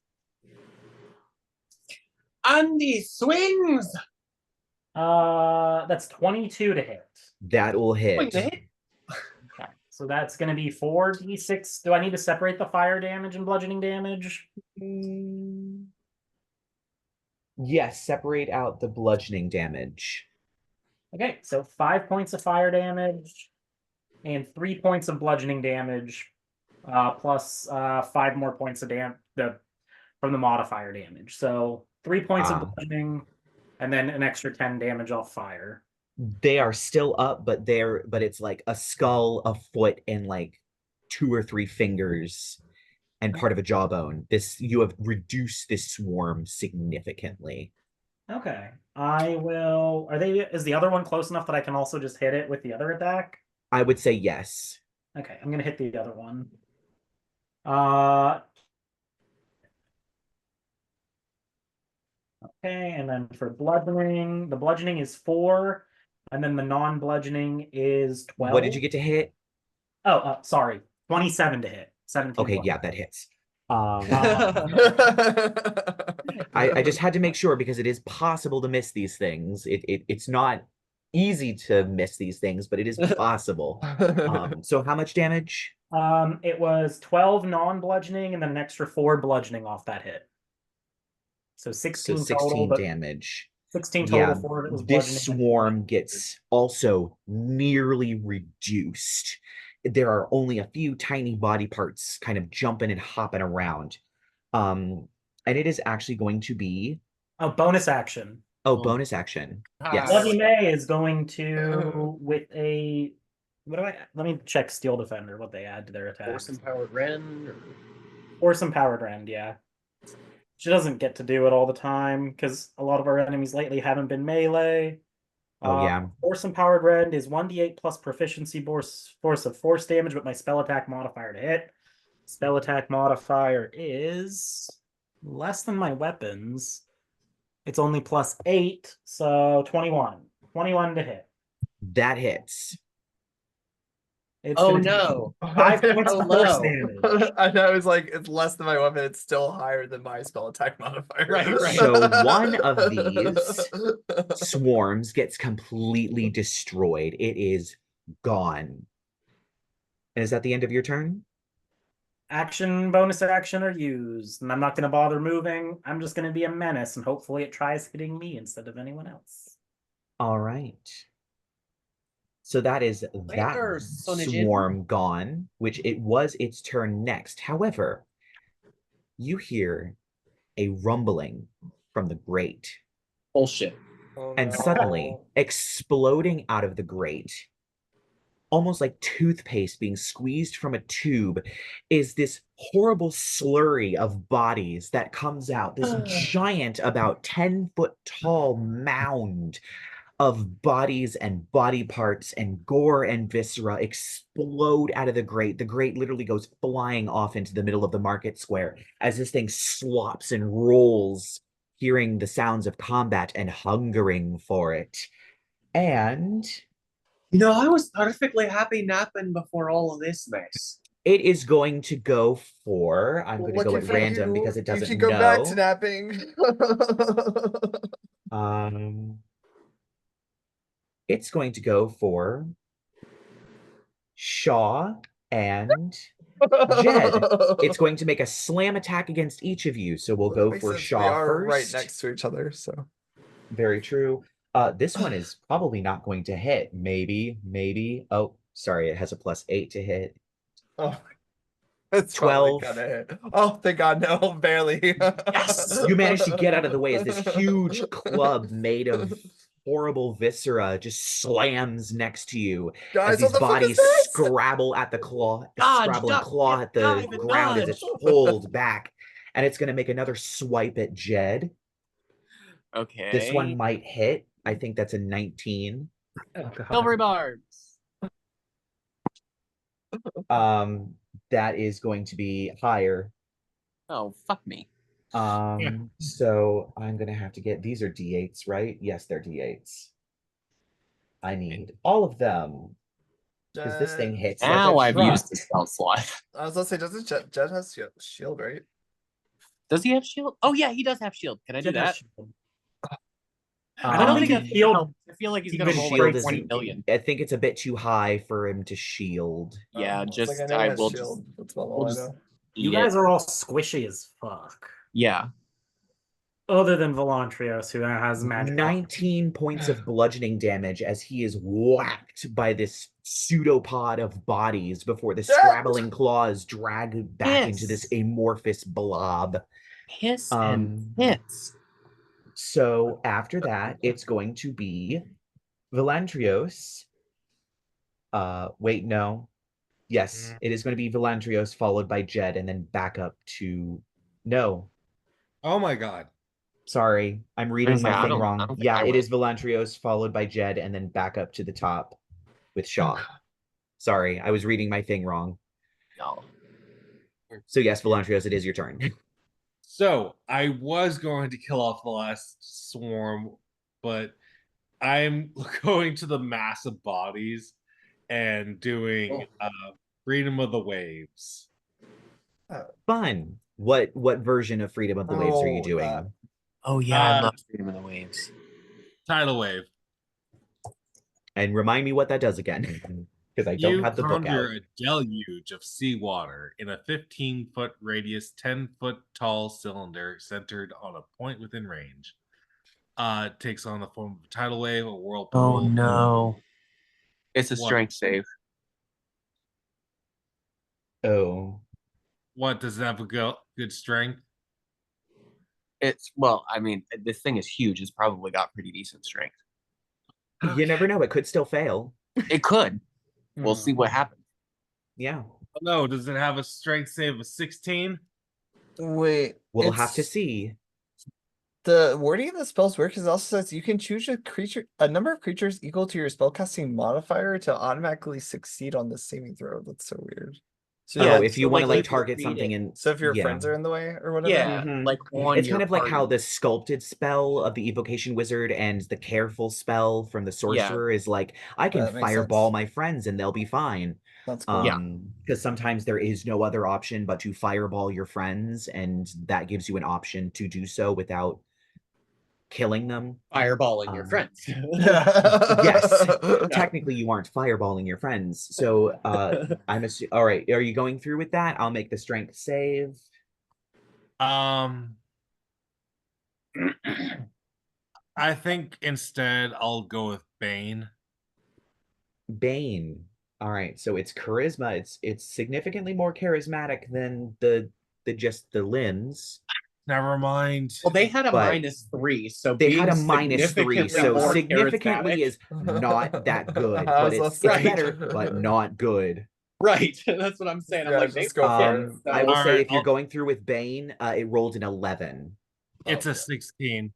Andy swings. That's 22 to hit. That will hit. Wait, hit? Okay. So that's going to be 4d6. Do I need to separate the fire damage and bludgeoning damage? Yes, separate out the bludgeoning damage. Okay, so 5 points of fire damage and 3 points of bludgeoning damage, plus 5 more points of from the modifier damage. So 3 points of bludgeoning, and then an extra 10 damage off fire. They are still up, but it's like a skull, a foot, and like 2 or 3 fingers and part of a jawbone. You have reduced this swarm significantly. Okay. Is the other one close enough that I can also just hit it with the other attack? I would say yes. Okay, I'm gonna hit the other one. Okay, and then for bludgeoning, the bludgeoning is 4, and then the non-bludgeoning is 12. What did you get to hit? Oh, sorry, 27 to hit. 17. Okay, yeah, that hits. I just had to make sure because it is possible to miss these things. It's not easy to miss these things, but it is possible. So how much damage? It was 12 non-bludgeoning and then an extra 4 bludgeoning off that hit. So 16 total, damage. 16 total. Yeah, 4 of it was this swarm gets also nearly reduced. There are only a few tiny body parts kind of jumping and hopping around. And it is actually going to be a bonus action. Oh, bonus action. Yes. Bloody May is going to with a let me check Steel Defender, what they add to their attack. Force Empowered Rend. Force Empowered Rend, yeah. She doesn't get to do it all the time because a lot of our enemies lately haven't been melee. Oh, yeah. Force Empowered Rend is 1d8 plus proficiency force of force damage, but my spell attack modifier to hit. Spell attack modifier is less than my weapons. It's only plus 8, so 21. 21 to hit. That hits. It's Oh no! 5 points of force damage. I know it's like it's less than my weapon. It's still higher than my spell attack modifier. Right. So one of these swarms gets completely destroyed. It is gone. And is that the end of your turn? Action, bonus action are used, and I'm not going to bother moving. I'm just going to be a menace, and hopefully it tries hitting me instead of anyone else. All right. So that is that swarm gone, which it was its turn next. However, you hear a rumbling from the grate. Bullshit. And suddenly, exploding out of the grate, almost like toothpaste being squeezed from a tube, is this horrible slurry of bodies that comes out. This giant, about 10-foot tall mound of bodies and body parts and gore and viscera explode out of the grate. The grate literally goes flying off into the middle of the market square as this thing slops and rolls, hearing the sounds of combat and hungering for it. And I was perfectly happy napping before all of this mess. it is going to go for, I'm going to go at random because it doesn't know. You should go back to napping. It's going to go for Shaw and Jed. It's going to make a slam attack against each of you. So we'll go for Shaw first. Right next to each other, so. Very true. This one is probably not going to hit. Maybe. Oh, sorry. It has a +8 to hit. Oh, it's 12. Gonna hit. Oh, thank God, no, barely. Yes, you managed to get out of the way as this huge club made of horrible viscera just slams next to you. Guys, as these bodies scrabble at the claw, at the ground as it's pulled back. And it's going to make another swipe at Jed. Okay. This one might hit. I think that's a 19. Oh, God. Silvery barbs. That is going to be higher. Oh, fuck me. So I'm gonna have to get, these are D8s, right? Yes, they're D8s. I need all of them. Because this thing hits like Now a I've truck. used the spell slot. I was gonna say, doesn't Jet has shield, right? Does he have shield? Oh yeah, he does have shield. Can I do that? I don't think that's his gonna shield help. I feel like he's gonna even roll shield like is 20 million. I think it's a bit too high for him to shield. Yeah, It's just like, I know he I has will shield. just That's about we'll all I just know. You eat guys it. are all squishy as fuck. Yeah. Other than Velantrios, who has magic. 19 points of bludgeoning damage as he is whacked by this pseudopod of bodies before the scrabbling claws drag back into this amorphous blob. Piss and hits. So after that, it's going to be Velantrios. Wait, no. Yes, it is going to be Velantrios followed by Jed and then back up to no. Oh my god. Sorry, I'm reading my thing I wrong. don't think Yeah, I it will. is Velantrios followed by Jed and then back up to the top with Shaw. Sorry, I was reading my thing wrong. No. So yes, Velantrios, it is your turn. So I was going to kill off the last swarm, but I'm going to the mass of bodies and doing Freedom of the Waves. Fun. What version of Freedom of the Waves are you doing? Oh yeah, I love Freedom of the Waves. Tidal Wave. And remind me what that does again. Because I don't You have the book out. conjure a deluge of seawater in a 15-foot radius, 10-foot tall cylinder centered on a point within range. It takes on the form of a tidal wave, a whirlpool. Oh no. It's a What? strength save. Oh. What, does it have a good strength? It's well, I mean, this thing is huge. It's probably got pretty decent strength. You never know. It could still fail. It could. We'll see what happens. Yeah. Oh, no, does it have a strength save of 16? Wait, We'll have to see. The wording of the spell's weird because it also says you can choose a number of creatures equal to your spellcasting modifier to automatically succeed on the saving throw. That's so weird. So Oh, yeah, if you so, want to like, like if you're target something creating- and so if your yeah. friends are in the way or whatever. Yeah, Mhm. like on It's your kind of like how party. the sculpted spell of the evocation wizard and the careful spell from the sorcerer is like, I can That makes fireball sense. my friends and they'll be fine. That's cool. Yeah. Because sometimes there is no other option but to fireball your friends, and that gives you an option to do so without killing them. Fireballing your friends. Yes, technically you aren't fireballing your friends. So I'm assuming. All right, are you going through with that? I'll make the strength save. I think instead I'll go with Bane. Bane. All right, so it's charisma. It's significantly more charismatic than the just the limbs. Never mind. Well, they had a But -3, so They had a being -3, so more significantly charismatic- is not that good, I but was it's gonna say- better, but not good. right. That's what I'm saying. I'm Yeah, like, just they go for hit, it. so- I will say Alright, if you're going through with Bane, it rolled an 11. It's a Okay. 16.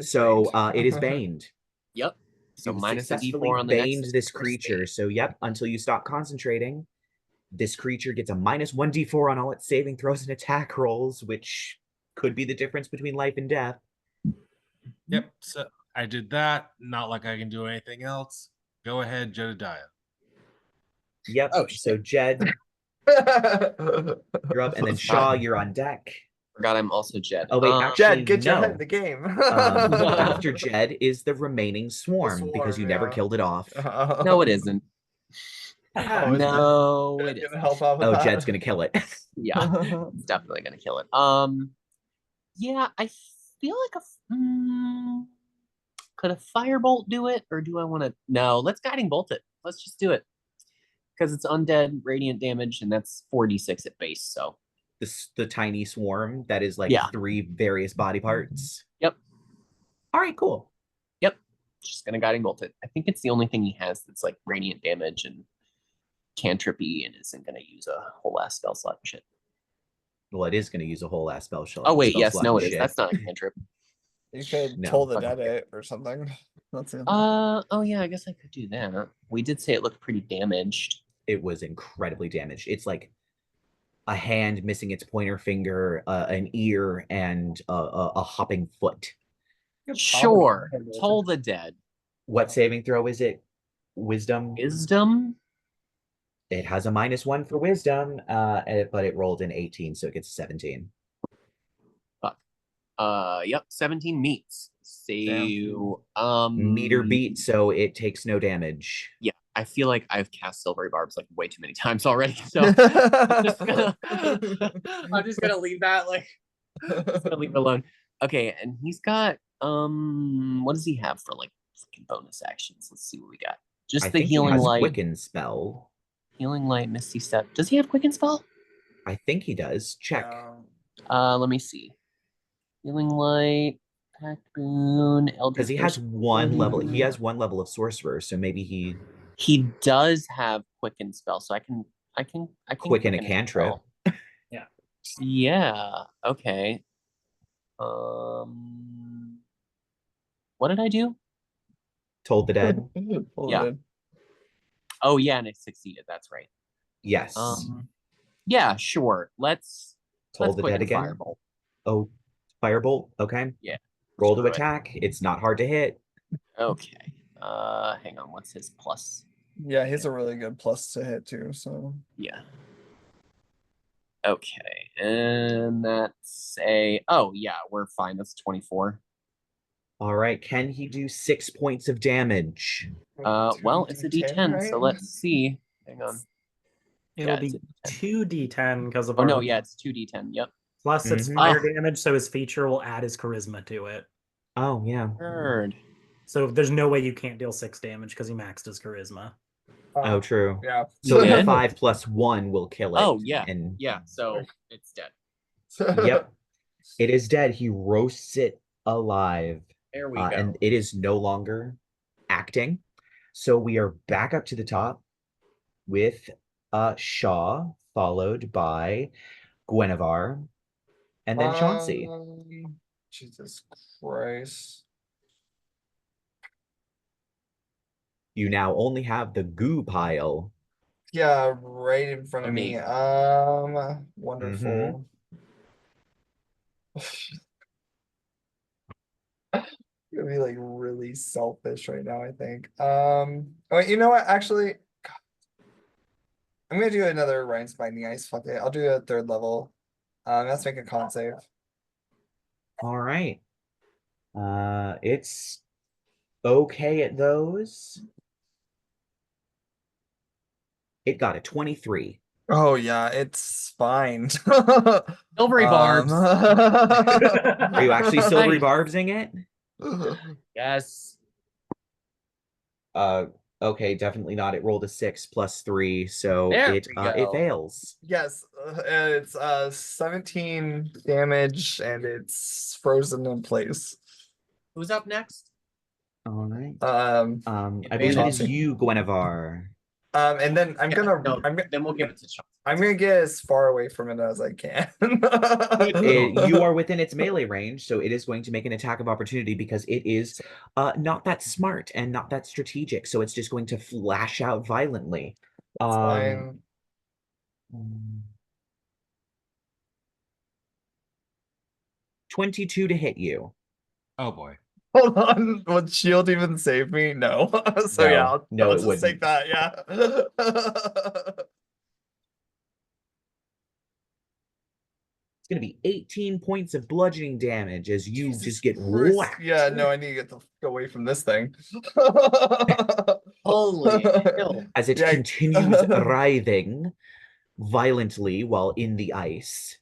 So it is baned. Yep. So You've minus a successfully D4 on the baned next this first creature. save. So yep, until you stop concentrating, this creature gets a -1 D4 on all its saving throws and attack rolls, which could be the difference between life and death. Yep, so I did that. Not like I can do anything else. Go ahead, Jedidiah. Yep. Oh, so shit. Jed, you're up, and then Shaw, you're on deck. Forgot I'm also Jed. Oh wait, actually, Jed, get your head in no. the game. After Jed is the remaining swarm because you never yeah. killed it off. No, it isn't. Oh, it's No, it Jed's gonna isn't. help out with Oh, that. Jed's gonna kill it. Yeah, it's definitely gonna kill it. Yeah, I feel like could a firebolt do it, or do I want to? No, let's guiding bolt it. Let's just do it because it's undead radiant damage, and that's 4d6 at base. So The tiny swarm that is like Yeah. 3 various body parts. Yep. All right, cool. Yep, just gonna guiding bolt it. I think it's the only thing he has that's like radiant damage and cantripy, and isn't gonna use a whole ass spell slot and shit. Well, it is going to use a whole ass spell shot. Oh wait, spell yes, slot no, and it is. shit. That's not a cantrip. You could No. toll the Okay. dead it or something. That's it. Oh yeah, I guess I could do that. We did say it looked pretty damaged. It was incredibly damaged. It's like a hand missing its pointer finger, an ear, and a hopping foot. Sure, toll the dead. What saving throw is it? Wisdom? Wisdom? It has a -1 for wisdom, but it rolled an 18, so it gets 17. Fuck. Yep, 17 meets. So, Meter beat, so it takes no damage. yeah, I feel like I've cast Silvery Barbs like way too many times already. So I'm just gonna leave that just gonna leave it alone. Okay, and he's got what does he have for like fucking bonus actions? Let's see what we got. Just I the think he healing has light. Quicken spell. Healing light, Misty Step. Does he have Quicken spell? I think he does. Check. Let me see. Healing light, Pact Boon, Because he has one level. He has one level of sorcerer, so maybe he does have Quicken spell, so I can quicken a cantrip. Yeah. Yeah. Okay. What did I do? Told the dead. Yeah. Oh yeah, and it succeeded. That's right. Yes. Yeah, sure. Let's Told the dead quicken again. Firebolt. Oh, firebolt. Okay. Yeah. Roll to Screw it. attack. It's not hard to hit. Okay. Hang on. What's his plus? Yeah, he's a really good plus to hit too. So Yeah. Okay, and that's we're fine. That's 24. All right. Can he do 6 points of damage? Well, it's a D10, so let's see. Hang on. It'll Yeah, it's be a 2d10 because of Oh our no, yeah, it's 2D10. Yep. plus it's Mhm. fire damage, so his feature will add his charisma to it. Oh, yeah. Heard. So there's no way you can't deal 6 damage because he maxed his charisma. Oh, true. Yeah. So Yeah. the 5 + 1 will kill it. Oh yeah, And yeah. So it's dead. yep, it is dead. He roasts it alive. There we go. And it is no longer acting. So we are back up to the top with Shaw, followed by Guinevere, and then Chauncey. Jesus Christ. You now only have the goo pile. Yeah, right in front of me. Amazing. Wonderful. Gonna be like really selfish right now, I think. Wait, you know what? Actually, I'm gonna do another Rhine Spine Ice. Fuck it. I'll do a 3rd level. Let's make a con save. All right. It's okay at those. It got a 23. Oh yeah, it's fine. Silvery barbs. Are you actually silvery barbsing it? Yes. Okay, definitely not. It rolled a 6 + 3, so There it we go. it fails. Yes, it's 17 damage and it's frozen in place. Who's up next? All right. I believe it is Chauncey. you, Guinevere. And then I'm gonna Then we'll give it to Chauncey. I'm gonna get as far away from it as I can. You are within its melee range, so it is going to make an attack of opportunity because it is not that smart and not that strategic. So it's just going to flash out violently. It's fine. 22 to hit you. Oh boy. Hold on, would shield even save me? No. So No, yeah, no, I'll it just wouldn't. take that. Yeah. It's going to be 18 points of bludgeoning damage as you Jesus just get Christ. whacked. Yeah, no, I need to get the fuck away from this thing. Holy hell. As it Yeah. continues writhing violently while in the ice.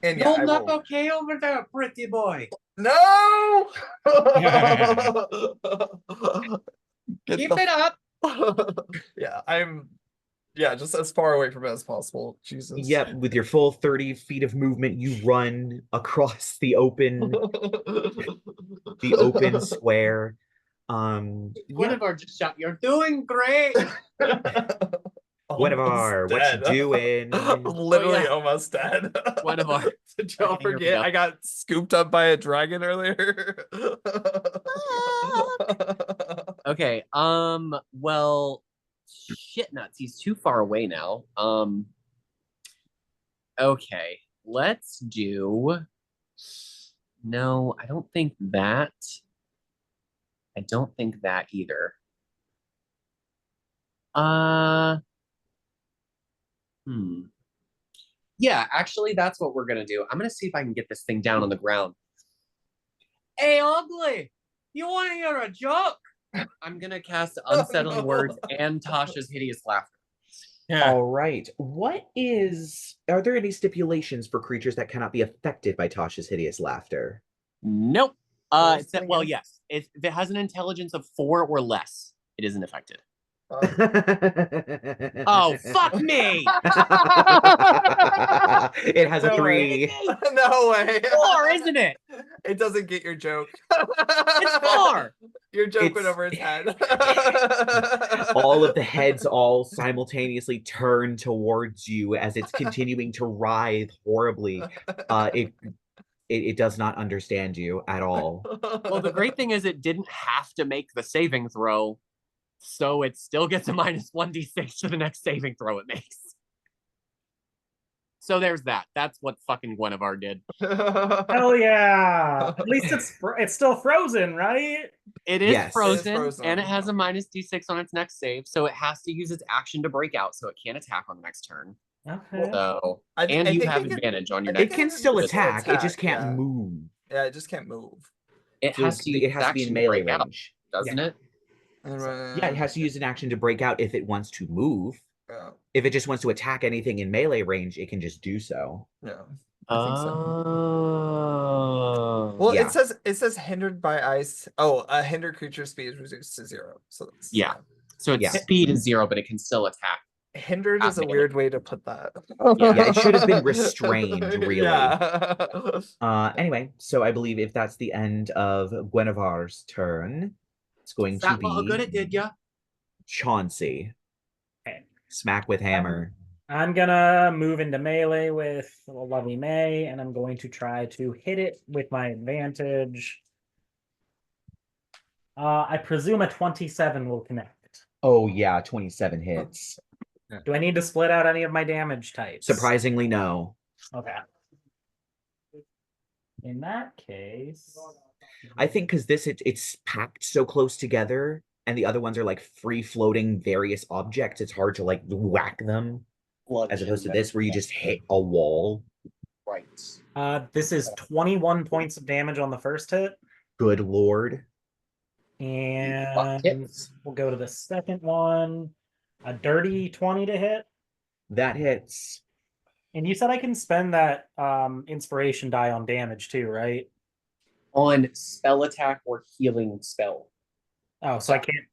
And yeah, I will... okay over there, pretty boy. No! Keep it up. Yeah, just as far away from it as possible. Jesus. Yep, with your full 30 feet of movement, you run across the open square. Guinevere just shot. You're doing great. Guinevere, what you doing? Literally almost dead. Guinevere. Did y'all forget I got scooped up by a dragon earlier? Okay, well, shit nuts. He's too far away now. Okay, let's do... No, I don't think that. I don't think that either. Yeah, actually, that's what we're gonna do. I'm gonna see if I can get this thing down on the ground. Hey, ugly! You want to hear a joke? I'm gonna cast Unsettling Words and Tasha's Hideous Laughter. Yeah. All right. Are there any stipulations for creatures that cannot be affected by Tasha's hideous laughter? Nope. Well, Well, yes. If it has an intelligence of 4 or less, it isn't affected. Oh, fuck me! It has a No way. 3. No way. 4, isn't it? It doesn't get your joke. It's 4. Your joke went It's- over his head. All of the heads all simultaneously turn towards you as it's continuing to writhe horribly. It does not understand you at all. Well, the great thing is it didn't have to make the saving throw, so it still gets a minus 1d6 to the next saving throw it makes. So there's that. That's what fucking Guinevere did. Hell yeah! At least it's still frozen, right? It is Yes. frozen, It is frozen. and it has a minus d6 on its next save, so it has to use its action to break out, so it can't attack on the next turn. Okay. So, I and you think have it can- advantage on your I It next. think can still can still attack, it just attack, can't yeah. move. Yeah, it just can't move. It has to use It has to be in action melee break out, range. doesn't it? Yeah, it has to use an action to break out if it wants to move. Yeah, If it just wants to attack anything in melee range, it can just do so. yeah. I think so. Oh. Well, Yeah. it says hindered by ice. Oh, a hindered creature speed is reduced to 0. So that's, Yeah. So its Yeah. speed is 0, but it can still attack. Hindered is a Melee. weird way to put that. Yeah, it should have been restrained, really. Yeah. Anyway, so I believe if that's the end of Guinevere's turn, it's going to That what be good it did ya? Chauncey. Okay. Smack with hammer. I'm gonna move into melee with Lovely May, and I'm going to try to hit it with my advantage. I presume a 27 will connect. Oh yeah, 27 hits. Do I need to split out any of my damage types? Surprisingly, no. Okay. In that case, I think because it's packed so close together, and the other ones are like free floating various objects. It's hard to like whack them, as opposed to this where you just hit a wall. Right. this is 21 points of damage on the first hit, Good lord. and Hits. we'll go to the second one. A dirty 20 to hit. That hits. And you said I can spend that inspiration die on damage too, right? On spell attack or healing spell. Oh, so I can't.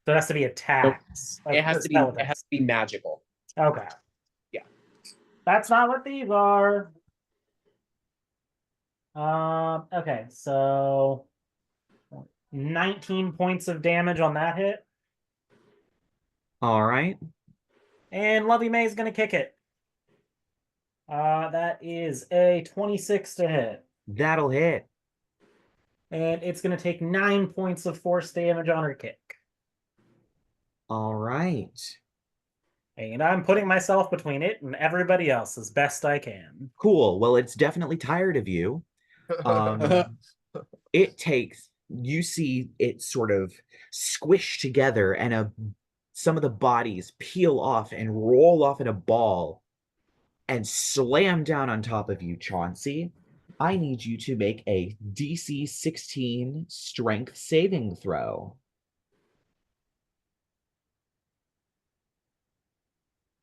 So it has to be attacks. It has to be. spell It attacks. has to be magical. Okay. Yeah. That's not what these are. Okay, so 19 points of damage on that hit. All right. And Lovey May is gonna kick it. That is a 26 to hit. That'll hit. And it's gonna take 9 points of force damage on her kick. All right. And I'm putting myself between it and everybody else as best I can. Cool. Well, it's definitely tired of you. You see it sort of squish together, and some of the bodies peel off and roll off in a ball and slam down on top of you, Chauncey. I need you to make a DC 16 strength saving throw.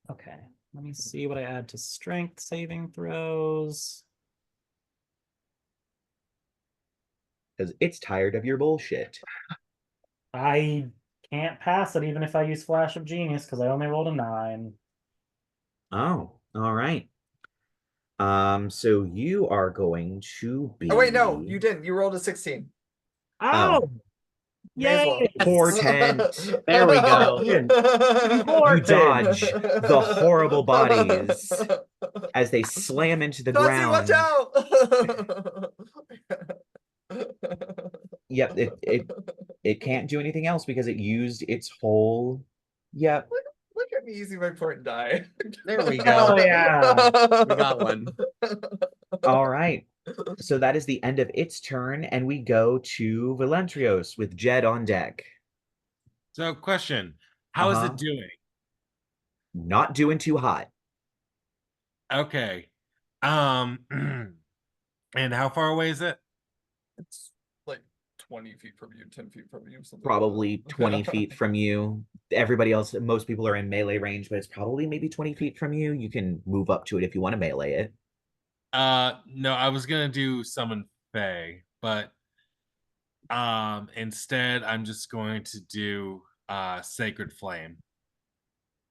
Okay, let me see what I add to strength saving throws. Because it's tired of your bullshit. I can't pass it even if I use Flash of Genius because I only rolled a 9. Oh, all right. So you are going to be. Oh wait, no, you didn't. You rolled a 16. Oh, May as well. yay! Portent. There we go. You dodge the horrible bodies as they slam into the Chauncey, ground. watch out! Yep, it can't do anything else because it used its whole. Yep. Look at me using my port and die. There we Oh go. yeah. We got one. All right. So that is the end of its turn, and we go to Velantrios with Jed on deck. So, question: how is it doing? Not doing too hot. Okay. Um, and how far away is it? It's like 20 feet from you, 10 feet from you, something Probably like that. 20 feet from you. Everybody else, most people are in melee range, but it's probably maybe 20 feet from you. You can move up to it if you want to melee it. No, I was gonna do summon Fae, but instead I'm just going to do Sacred Flame.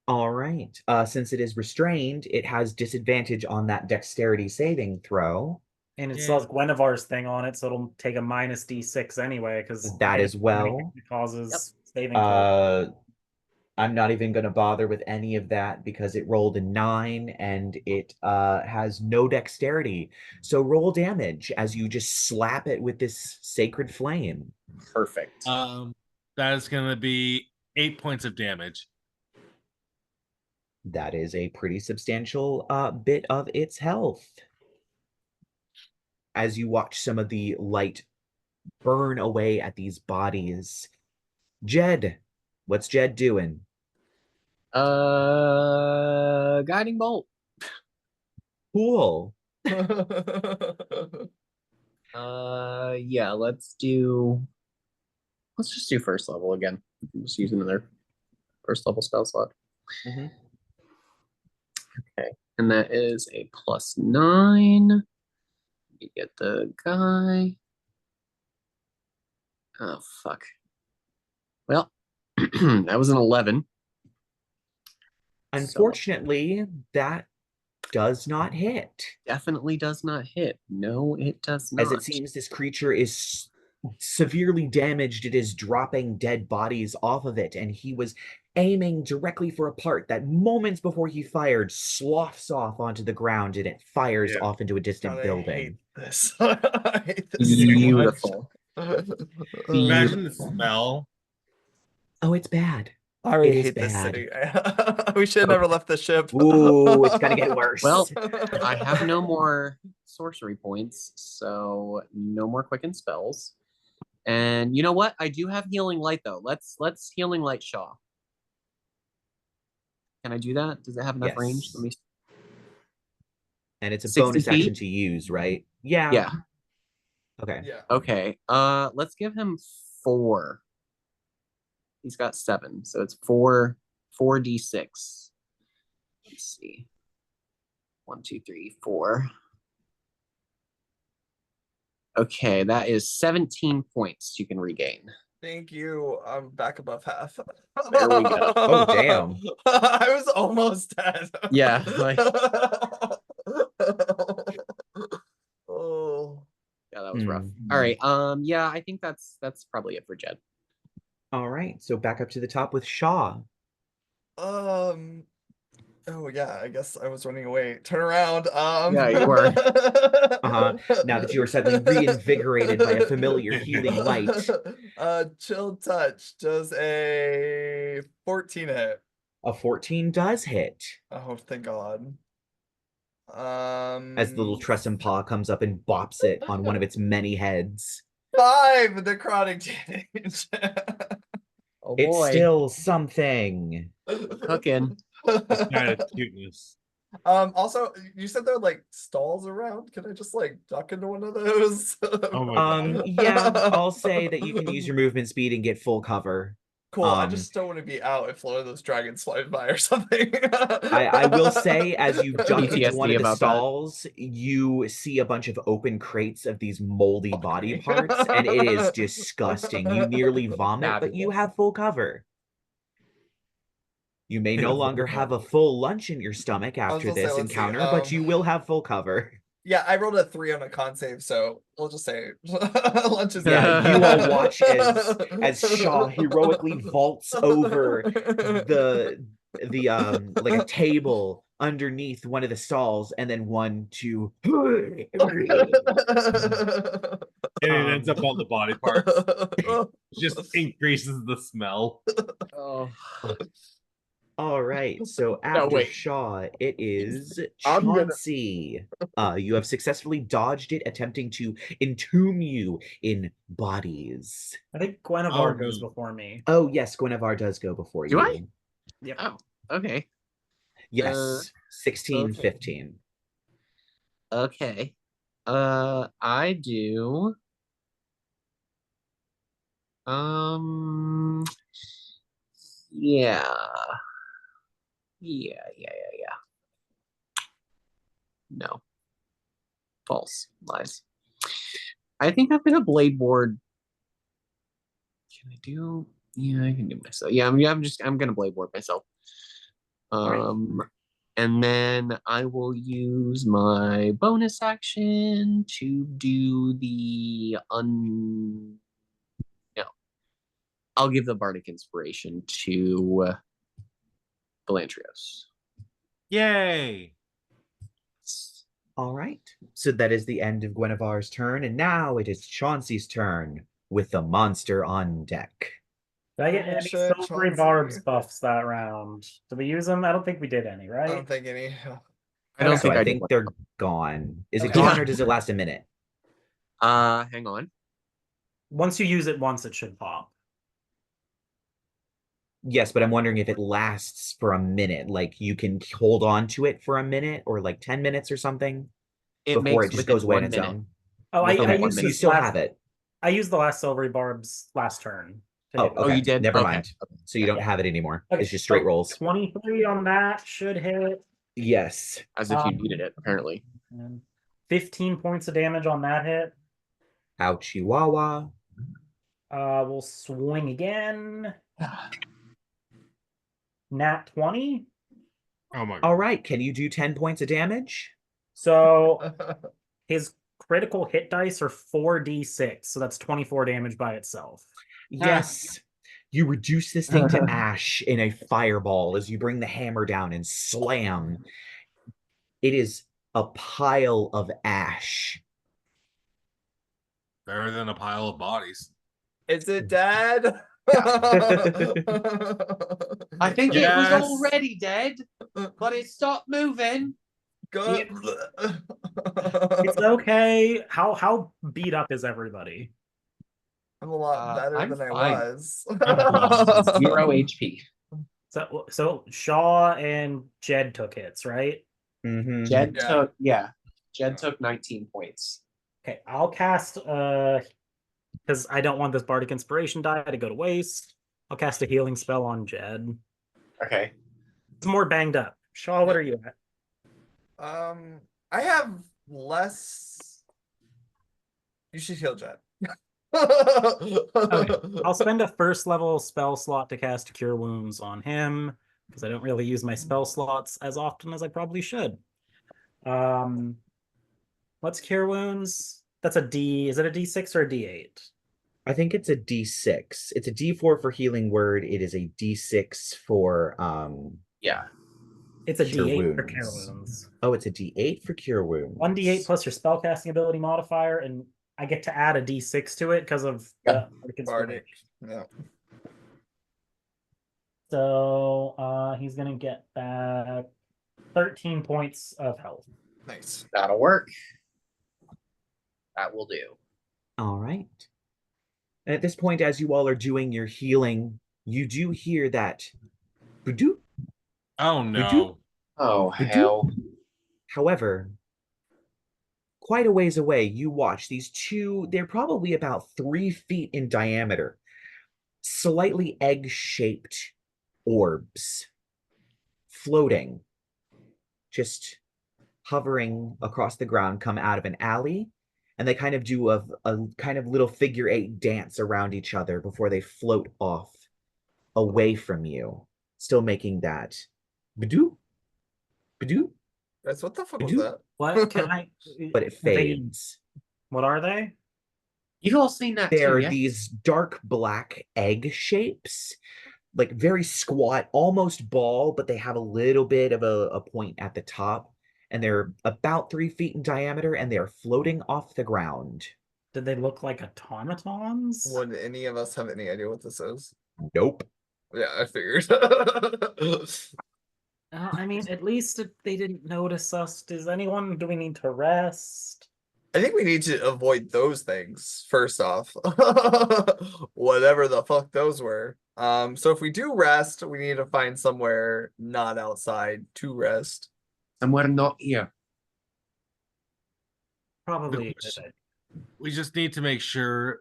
All right. Since it is restrained, it has disadvantage on that dexterity saving throw. And it still has Guinevere's thing on it, so it'll take a minus D6 anyway, because That as well. it causes saving throw. I'm not even going to bother with any of that because it rolled a 9 and it has no dexterity. So roll damage as you just slap it with this sacred flame. Perfect. That is going to be 8 points of damage. That is a pretty substantial bit of its health. As you watch some of the light burn away at these bodies. Jed, what's Jed doing? Guiding bolt. Cool. Yeah, let's just do first level again. Just use another first level spell slot. Mm-hmm. Okay, and that is a +9. You get the guy. Oh, fuck. Well, that was an 11. Unfortunately, that does not hit. Definitely does not hit. No, it does not. As it seems this creature is severely damaged. It is dropping dead bodies off of it, and he was aiming directly for a part that moments before he fired sloughs off onto the ground, and it fires off into a distant building. I hate this. I hate this Beautiful. Imagine the smell. Oh, it's bad. I already hate this city. We should have never left the ship. Ooh, it's gonna get worse. Well, I have no more sorcery points, so no more quicken spells. And you know what? I do have healing light though. Let's healing light Shaw. Can I do that? Does it have enough range? Let me. And it's a bonus action to use, right? Yeah. Yeah. Okay. Yeah. Okay. Let's give him 4. He's got 7, so it's 4d6. Let's see. 1, 2, 3, 4. Okay, that is 17 points you can regain. Thank you. I'm back above half. There we go. Oh, damn. I was almost dead. Yeah. Like... Oh. Yeah, that was rough. All right. Yeah, I think that's probably it for Jed. All right. So back up to the top with Shaw. Oh yeah, I guess I was running away. Turn around. Yeah, you were. Now that you are suddenly reinvigorated by a familiar healing light. Chill touch does a 14 hit. A 14 does hit. Oh, thank God. As the little Tressum paw comes up and bops it on one of its many heads. 5 necrotic damage. Oh, it's boy. Still something. Cooking. Kind of cuteness. Also, you said there are like stalls around. Can I just like duck into one of those? Oh my God. Yeah, I'll say that you can use your movement speed and get full cover. Cool. I just don't want to be out if one of those dragons flies by or something. I will say, as you duck into one of the stalls, that. you see a bunch of open crates of these moldy body parts, and it is disgusting. You nearly vomit, but you have full cover. You may no longer have a full lunch in your stomach after this encounter, but you will have full cover. Yeah, I rolled a 3 on a con save, so we'll just say lunch is. Yeah, you all watch as Shaw heroically vaults over the like a table underneath one of the stalls, and then 1, 2. And it ends up on the body parts. Just increases the smell. Oh. All right, so No, after wait. Shaw, it is I'm gonna- Chauncey. You have successfully dodged it, attempting to entomb you in bodies. I think Guinevere goes before me. Oh, yes, Guinevere does go before Do you. I? Yep. Oh, okay. Yes, 16, okay. 15. Okay. I do. Yeah. Yeah. No. False. Lies. I think I'm gonna blade ward. Can I do? Yeah, I can do myself. Yeah, I'm gonna blade ward myself. And then I will use my bonus action to do the no. I'll give the bardic inspiration to Velantrios. Yay! All right, so that is the end of Guinevere's turn, and now it is Chauncey's turn with the monster on deck. Did I get Oh, any shit, silvery Chauncey. barbs buffs that round? Did we use them? I don't think we did any, I right? don't think any. I don't So think I I did think one. they're gone. Is it Okay. gone or does it last a minute? Hang on. Once you use it once, it should pop. Yes, but I'm wondering if it lasts for a minute. Like you can hold on to it for a minute or like 10 minutes or something It before makes it just within goes away on 1 its minute. own. Oh, Within Okay, 1 so minute. you still have it. I used the last silvery barbs last turn. Oh, hit. okay. you did? Never Okay. mind. So you don't have it anymore. Okay, It's just straight so rolls. 23 on that should hit. Yes. As if you needed it, apparently. And 15 points of damage on that hit. Ouch, Chihuahua. We'll swing again. Nat 20. Oh my All god. right, can you do 10 points of damage? So his critical hit dice are 4d6, so that's 24 damage by itself. Yes. You reduce this thing to ash in a fireball as you bring the hammer down and slam. It is a pile of ash. Better than a pile of bodies. Is it dead? I think it Yes. was already dead, but it stopped moving. Good. It's okay. How beat up is everybody? I'm a lot better I'm than I fine. was. I've lost 0 HP. So Shaw and Jed took hits, right? Mm-hmm. Jed Yeah. took 19 points. Okay, I'll cast because I don't want this bardic inspiration die to go to waste. I'll cast a healing spell on Jed. Okay. It's more banged up. Shaw, what are you at? I have less. You should heal Jet. Okay, I'll spend a first level spell slot to cast Cure Wounds on him because I don't really use my spell slots as often as I probably should. What's Cure Wounds? That's a D. Is it a D6 or a D8? I think it's a D6. It's a D4 for healing word. It is a D6 for Yeah. It's a Cure D8 for Wounds. Cure Wounds. Oh, it's a D8 for Cure Wounds. 1d8 plus your spellcasting ability modifier, and I get to add a d6 to it because of the Bardic. Yeah. So he's gonna get back 13 points of health. Nice. That'll work. That will do. All right. At this point, as you all are doing your healing, you do hear that "Boodoo, Oh boodoo." no. Oh, Boodoo. hell. However, quite a ways away, you watch these two, they're probably about 3 feet in diameter, slightly egg-shaped orbs floating, just hovering across the ground, come out of an alley, and they kind of do a kind of little figure 8 dance around each other before they float off away from you, still making that "Badoo, badoo," Guys, what the fuck was Badoo. that? What can I? but it fades. What are they? You've all seen that There too, are yeah? these dark black egg shapes, like very squat, almost ball, but they have a little bit of a point at the top. And they're about 3 feet in diameter, and they are floating off the ground. Did they look like automatons? Would any of us have any idea what this is? Nope. Yeah, I figured. I mean, at least if they didn't notice us. Do we need to rest? I think we need to avoid those things first off. Whatever the fuck those were. So if we do rest, we need to find somewhere not outside to rest. Somewhere not here. Probably. We just need to make sure.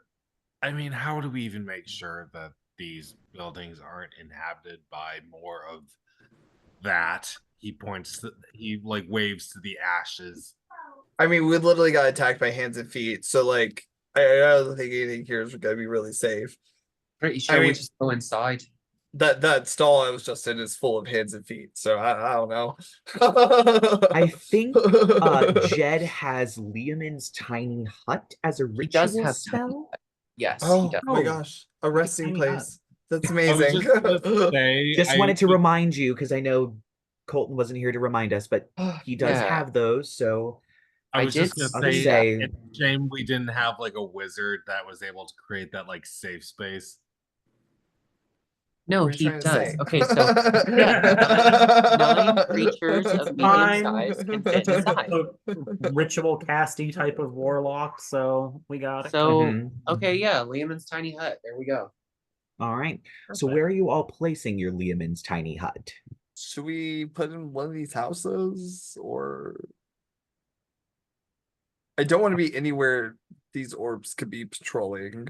I mean, how do we even make sure that these buildings aren't inhabited by more of that? He like waves to the ashes. I mean, we literally got attacked by hands and feet, so like I don't think anything here is gonna be really safe. Pretty sure I we mean- just go inside. That stall I was just in is full of hands and feet, so I don't know. I think Jed has Leomund's tiny hut as a He does ritual have spell. Yes, Oh he does. my Oh, gosh, a resting tiny place. That's I was amazing. just gonna say, Just wanted to remind you because I know Colton wasn't here to remind us, but he does Yeah. have those. So I I was did just gonna I'll just say, say it's a shame we didn't have like a wizard that was able to create that like safe space. No, What are you he trying to does. say? Okay, so yeah, nine creatures of medium Fine. size can fit He's inside. a ritual casty type of warlock, so we got it. So Mhm. okay, yeah, Leoman's tiny hut. There we go. all right. So Perfect. where are you all placing your Leomund's tiny hut? Should we put in one of these houses or I don't want to be anywhere these orbs could be patrolling.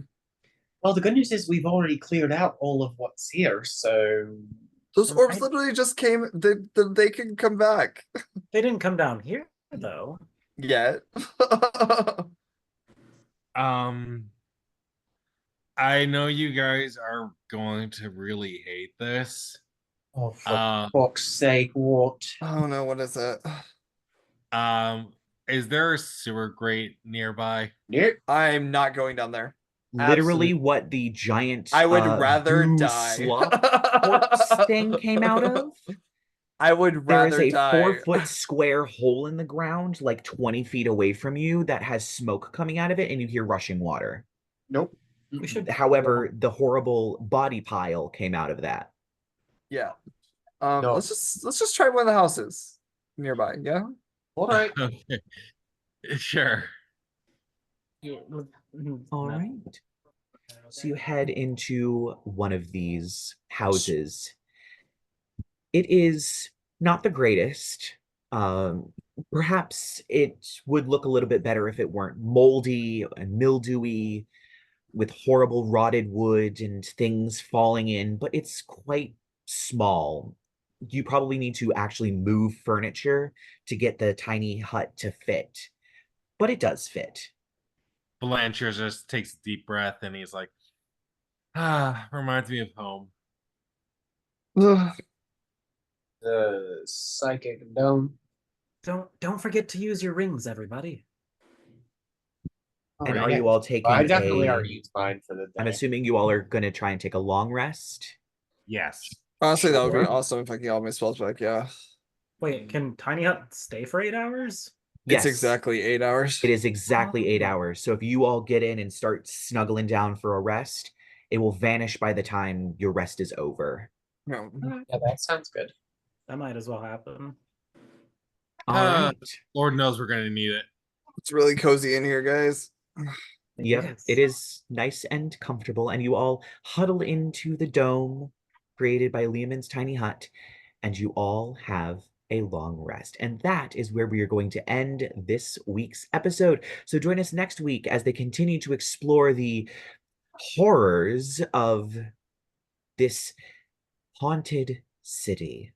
Well, the good news is we've already cleared out all of what's here, so Those orbs I- literally just came. They can come back They didn't come down here though. yet. I know you guys are going to really hate this. oh, for Um, fuck's sake, what? Oh no, what is it? is there a sewer grate nearby? Nope. I'm not going down there. Literally, what the giant I would rather goo die. sloth corpse thing came out of? I would There is rather a die. 4-foot square hole in the ground, like 20 feet away from you, that has smoke coming out of it, and you hear rushing water. Nope. We should However, the horrible body pile came out of that. Yeah. No. Let's just try one of the houses nearby. Yeah. All right. Okay. Sure. All right. So you head into one of these houses. It is not the greatest. Perhaps it would look a little bit better if it weren't moldy and mildewy, with horrible rotted wood and things falling in, but it's quite small. You probably need to actually move furniture to get the tiny hut to fit, but it does fit. Velantrios just takes a deep breath and he's like, reminds me of home. The psychic dome. Don't forget to use your rings, everybody. And Alright, are yeah. you all taking I definitely a... already used mine for the day. I'm assuming you all are going to try and take a long rest. Yes. Honestly, that would be Sure. awesome if I could get all my spells back. Yeah. Wait, can Tiny Hut stay for 8 hours? Yes, It's exactly 8 hours. it is exactly 8 Oh. hours. So if you all get in and start snuggling down for a rest, it will vanish by the time your rest is over. No. Yeah, that sounds good. That might as well happen. All Uh, right. Lord knows we're gonna need it. It's really cozy in here, guys. Yep, Yes. it is nice and comfortable, and you all huddle into the dome created by Leomund's tiny hut, and you all have a long rest. And that is where we are going to end this week's episode. So join us next week as they continue to explore the horrors of this haunted city.